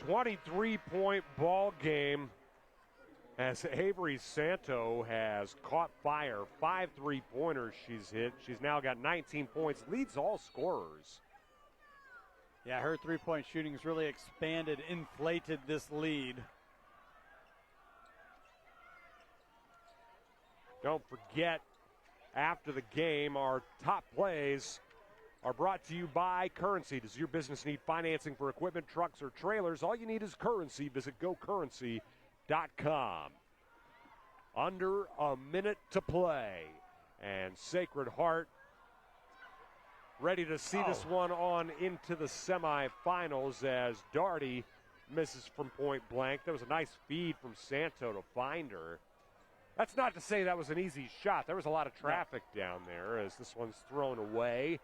.3-point ball game as Avery Santo has caught fire. 5 3-pointers she's hit. She's now got 19 points, leads all scorers. Yeah, her three-point shooting's really expanded, inflated this lead. Don't forget, after the game, our top plays are brought to you by Currency. Does your business need financing for equipment, trucks, or trailers? All you need is Currency. Visit GoCurrency.com. SportsmanShip.com. Under a minute to play. And Sacred Heart ready to see this one on into the semifinals as Darty misses from point blank. That was a nice feed from Santo to find her. That's not to say that was an easy shot. There was a lot of traffic down there as this one's thrown away.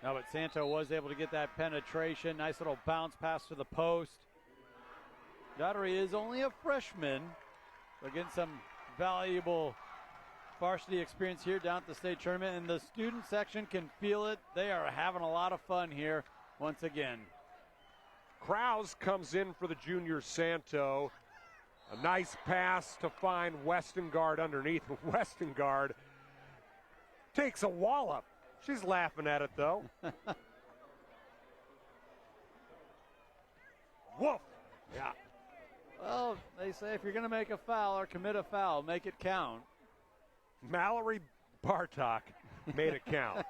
No, but Santo was able to get that penetration. Nice little bounce pass to the post. Daugherty is only a freshman. We're getting some valuable varsity experience here down at the state tournament, and the student section can feel it. They are having a lot of fun here once again. Krause comes in for the junior Santo. A nice pass to find Westengard underneath. Westengard takes a wallop. She's laughing at it, though. Woof. Yeah. Well, they say if you're going to make a foul or commit a foul, make it count. Mallory Bartok made it count.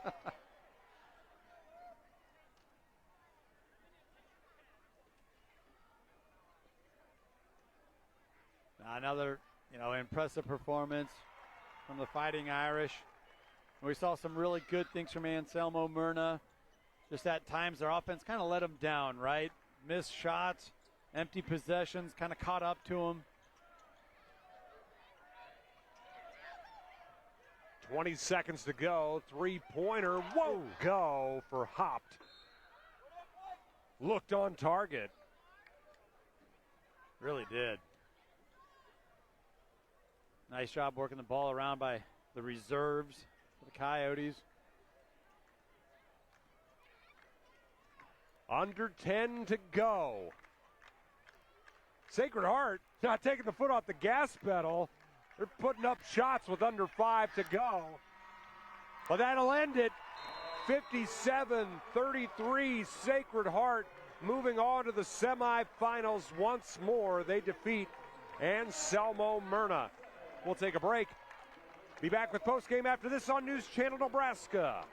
Another, impressive performance from the Fighting Irish. We saw some really good things from Anselmo, Merna. Just at times their offense kind of let them down, right? Missed shots, empty possessions, kind of caught up to them. 20 seconds to go. Three-pointer won't go for Hopped. Looked on target. Really did. Nice job working the ball around by the reserves for the Coyotes. Under 10 to go. Sacred Heart not taking the foot off the gas pedal. They're putting up shots with under 5 to go. But that'll end it. 57-33, Sacred Heart moving on to the semifinals once more. They defeat Anselmo Merna. We'll take a break. Be back with postgame after this on News Channel Nebraska.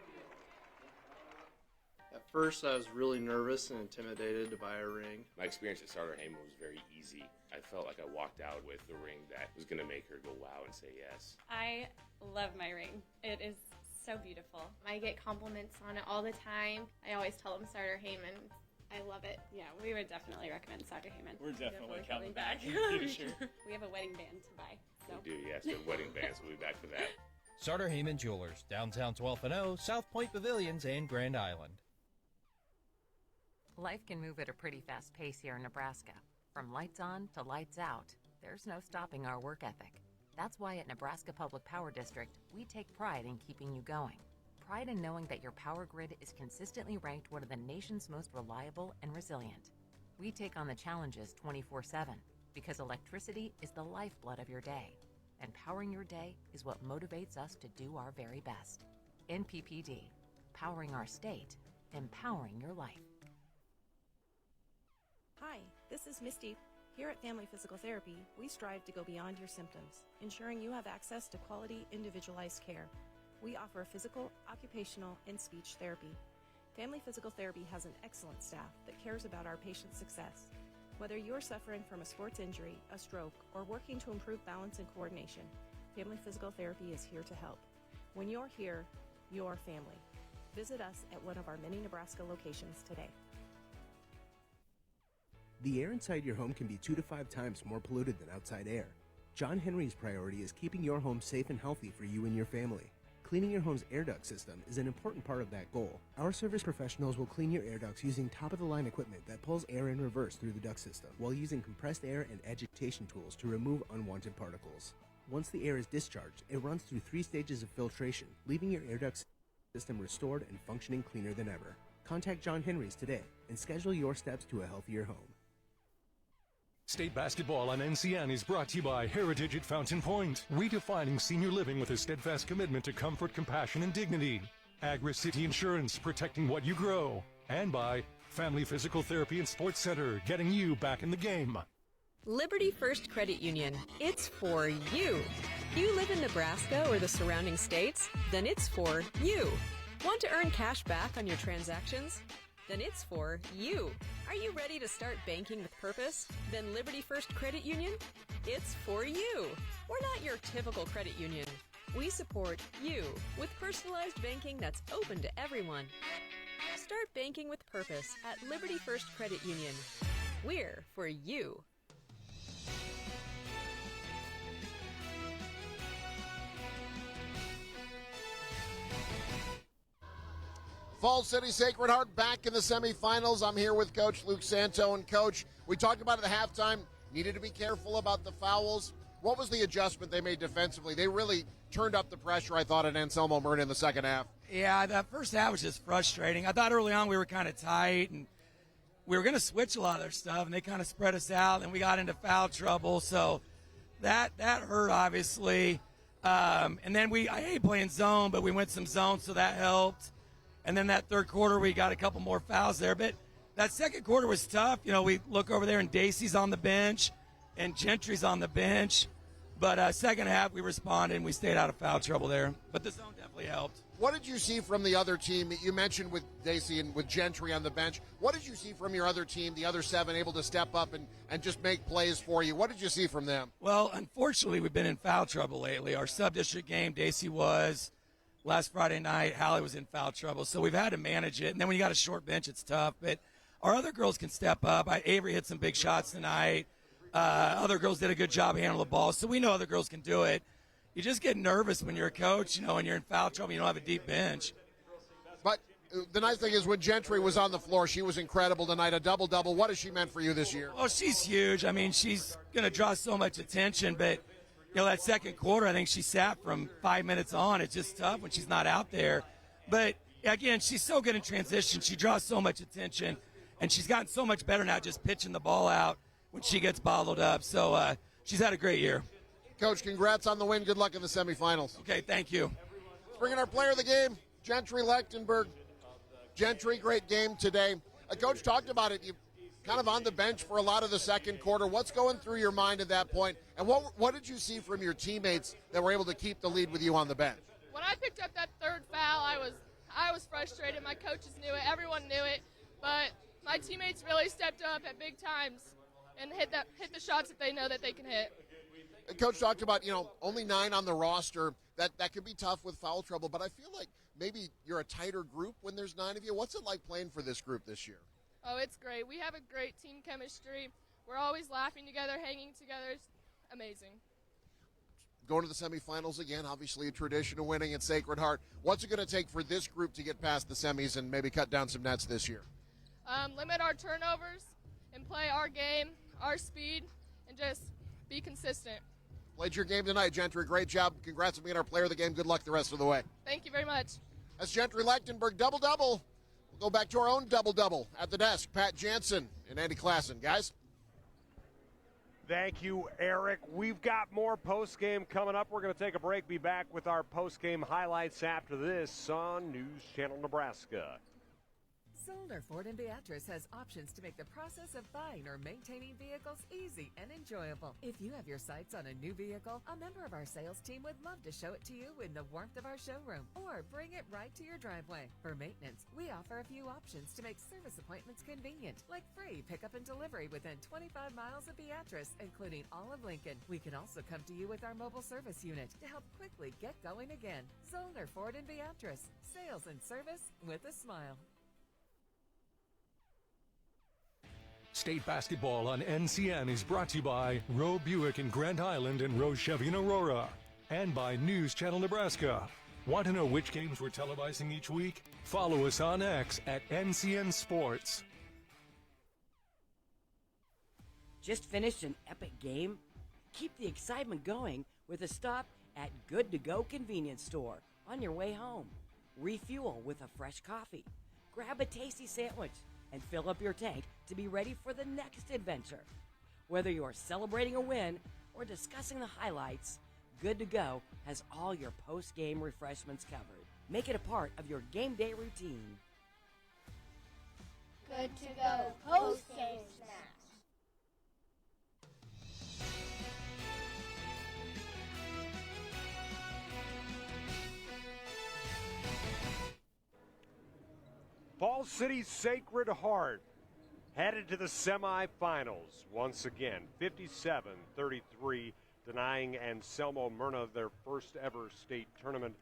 At first, I was really nervous and intimidated to buy a ring. My experience at Starter Heyman was very easy. I felt like I walked out with the ring that was going to make her go wow and say yes. I love my ring. It is so beautiful. I get compliments on it all the time. I always tell them Starter Heyman. I love it. Yeah, we would definitely recommend Starter Heyman. We're definitely coming back. Sure. We have a wedding band to buy. So. We do, yes. The wedding bands will be back for that. Starter Heyman Jewelers, downtown 12th and O, South Point Pavilions, and Grand Island. Life can move at a pretty fast pace here in Nebraska. From lights on to lights out, there's no stopping our work ethic. That's why at Nebraska Public Power District, we take pride in keeping you going. Pride in knowing that your power grid is consistently ranked one of the nation's most reliable and resilient. We take on the challenges 24/7 because electricity is the lifeblood of your day, and powering your day is what motivates us to do our very best. NPPD, powering our state, empowering your life. Hi, this is Misty. Here at Family Physical Therapy, we strive to go beyond your symptoms, ensuring you have access to quality, individualized care. We offer physical, occupational, and speech therapy. Family Physical Therapy has an excellent staff that cares about our patients' success. Whether you're suffering from a sports injury, a stroke, or working to improve balance and coordination, Family Physical Therapy is here to help. When you're here, you're family. Visit us at one of our many Nebraska locations today. The air inside your home can be 2 to 5 times more polluted than outside air. John Henry's priority is keeping your home safe and healthy for you and your family. Cleaning your home's air duct system is an important part of that goal. Our service professionals will clean your air ducts using top-of-the-line equipment that pulls air in reverse through the duct system, while using compressed air and agitation tools to remove unwanted particles. Once the air is discharged, it runs through 3 stages of filtration, leaving your air duct system restored and functioning cleaner than ever. Contact John Henry's today and schedule your steps to a healthier home. State basketball on NCN is brought to you by Heritage at Fountain Point, redefining senior living with a steadfast commitment to comfort, compassion, and dignity. Agri-City Insurance, protecting what you grow. And by Family Physical Therapy and Sports Center, getting you back in the game. Liberty First Credit Union. It's for you. You live in Nebraska or the surrounding states? Then it's for you. Want to earn cash back on your transactions? Then it's for you. Are you ready to start banking with purpose? Then Liberty First Credit Union? It's for you. We're not your typical credit union. We support you with personalized banking that's open to everyone. Start banking with purpose at Liberty First Credit Union. We're for you. Falls City Sacred Heart back in the semifinals. I'm here with Coach Luke Santo. And, Coach, we talked about it at halftime. Needed to be careful about the fouls. What was the adjustment they made defensively? They really turned up the pressure, I thought, at Anselmo Merna in the second half. Yeah, that first half was just frustrating. I thought early on we were kind of tight, and we were going to switch a lot of their stuff, and they kind of spread us out, and we got into foul trouble. So that hurt, obviously. And then I hate playing zone, but we went some zone, so that helped. And then that third quarter, we got a couple more fouls there. But that second quarter was tough. You know, we look over there, and Dacey's on the bench, and Gentry's on the bench. But second half, we responded, and we stayed out of foul trouble there. But the zone definitely helped. What did you see from the other team? You mentioned with Dacey and with Gentry on the bench. What did you see from your other team, the other 7, able to step up and just make plays for you? What did you see from them? Well, unfortunately, we've been in foul trouble lately. Our sub-district game, Dacey was. Last Friday night, Hallie was in foul trouble. So we've had to manage it. And then when you got a short bench, it's tough. But our other girls can step up. Avery hit some big shots tonight. Other girls did a good job handling the ball. So we know other girls can do it. You just get nervous when you're a coach, and you're in foul trouble. You don't have a deep bench. But the nice thing is when Gentry was on the floor, she was incredible tonight, a double-double. What has she meant for you this year? Well, she's huge. I mean, she's going to draw so much attention. But, that second quarter, I think she sat from 5 minutes on. It's just tough when she's not out there. But, again, she's so good in transition. She draws so much attention. And she's gotten so much better now just pitching the ball out when she gets bottled up. So she's had a great year. Coach, congrats on the win. Good luck in the semifinals. Okay, thank you. Let's bring in our player of the game, Gentry Lechtenberg. Gentry, great game today. Coach talked about it. You kind of on the bench for a lot of the second quarter. What's going through your mind at that point? And what did you see from your teammates that were able to keep the lead with you on the bench? When I picked up that third foul, I was frustrated. My coaches knew it. Everyone knew it. But my teammates really stepped up at big times and hit the shots that they know that they can hit. Coach talked about, only 9 on the roster. That could be tough with foul trouble, but I feel like maybe you're a tighter group when there's 9 of you. What's it like playing for this group this year? Oh, it's great. We have a great team chemistry. We're always laughing together, hanging together. It's amazing. Going to the semifinals again, obviously a tradition of winning at Sacred Heart. What's it going to take for this group to get past the semis and maybe cut down some nets this year? Limit our turnovers and play our game, our speed, and just be consistent. Played your game tonight, Gentry. Great job. Congrats on being our player of the game. Good luck the rest of the way. Thank you very much. That's Gentry Lechtenberg, double-double. We'll go back to our own double-double at the desk. Pat Jansen and Andy Klassen. Guys? Thank you, Eric. We've got more post-game coming up. We're going to take a break. Be back with our post-game highlights after this on News Channel Nebraska. Zollner Ford in Beatrice has options to make the process of buying or maintaining vehicles easy and enjoyable. If you have your sights on a new vehicle, a member of our sales team would love to show it to you in the warmth of our showroom or bring it right to your driveway. For maintenance, we offer a few options to make service appointments convenient, like free pickup and delivery within 25 miles of Beatrice, including all of Lincoln. We can also come to you with our mobile service unit to help quickly get going again. Zollner Ford in Beatrice. Sales and service with a smile. State basketball on NCN is brought to you by Roe Buick in Grand Island and Roe Chevy in Aurora. And by News Channel Nebraska. Want to know which games we're televising each week? Follow us on X at NCN Sports. Just finished an epic game? Keep the excitement going with a stop at Good to Go convenience store on your way home. Refuel with a fresh coffee. Grab a tasty sandwich and fill up your tank to be ready for the next adventure. Whether you're celebrating a win or discussing the highlights, Good to Go has all your post-game refreshments covered. Make it a part of your game day routine. Good to Go post-game snacks. Falls Falls City Sacred Heart headed to the semifinals once again. 57-33, denying Anselmo Merna their first ever state tournament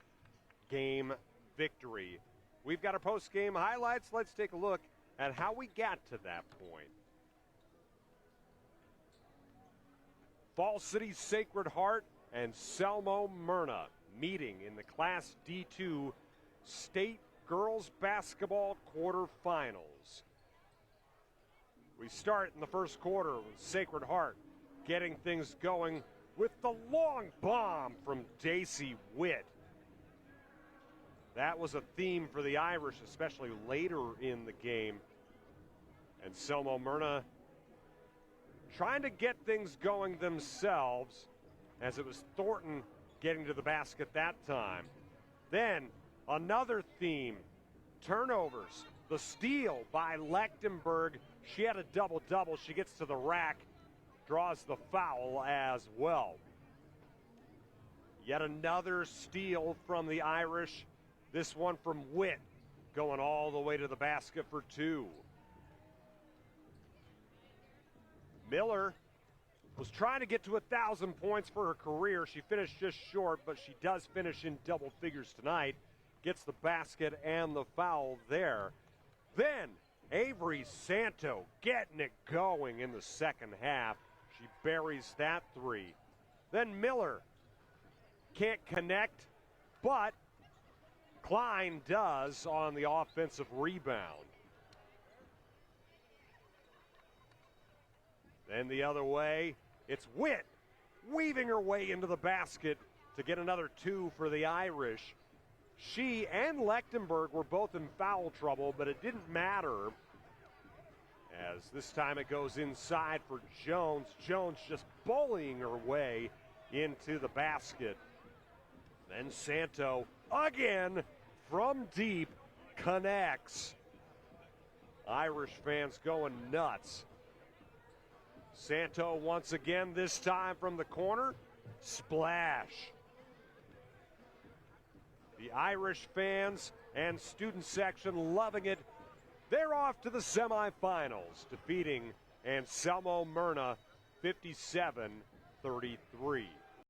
game victory. We've got our post-game highlights. Let's take a look at how we got to that point. Falls City Sacred Heart and Anselmo Merna meeting in the Class D2 State Girls Basketball quarterfinals. We start in the first quarter with Sacred Heart getting things going with the long bomb from Daisy Witt. That was a theme for the Irish, especially later in the game. And Anselmo Merna trying to get things going themselves, as it was Thornton getting to the basket that time. Then another theme, turnovers. The steal by Lechtenberg. She had a double-double. She gets to the rack, draws the foul as well. Yet another steal from the Irish. This one from Witt, going all the way to the basket for two. Miller was trying to get to 1,000 points for her career. She finished just short, but she does finish in double figures tonight. Gets the basket and the foul there. Then Avery Santo getting it going in the second half. She buries that three. Then Miller can't connect, but Klein does on the offensive rebound. Then the other way, it's Witt weaving her way into the basket to get another two for the Irish. She and Lechtenberg were both in foul trouble, but it didn't matter, as this time it goes inside for Jones. Jones just bullying her way into the basket. Then Santo again from deep connects. Irish fans going nuts. Santo once again, this time from the corner. Splash. The Irish fans and student section loving it. They're off to the semifinals, defeating Anselmo Merna 57-33.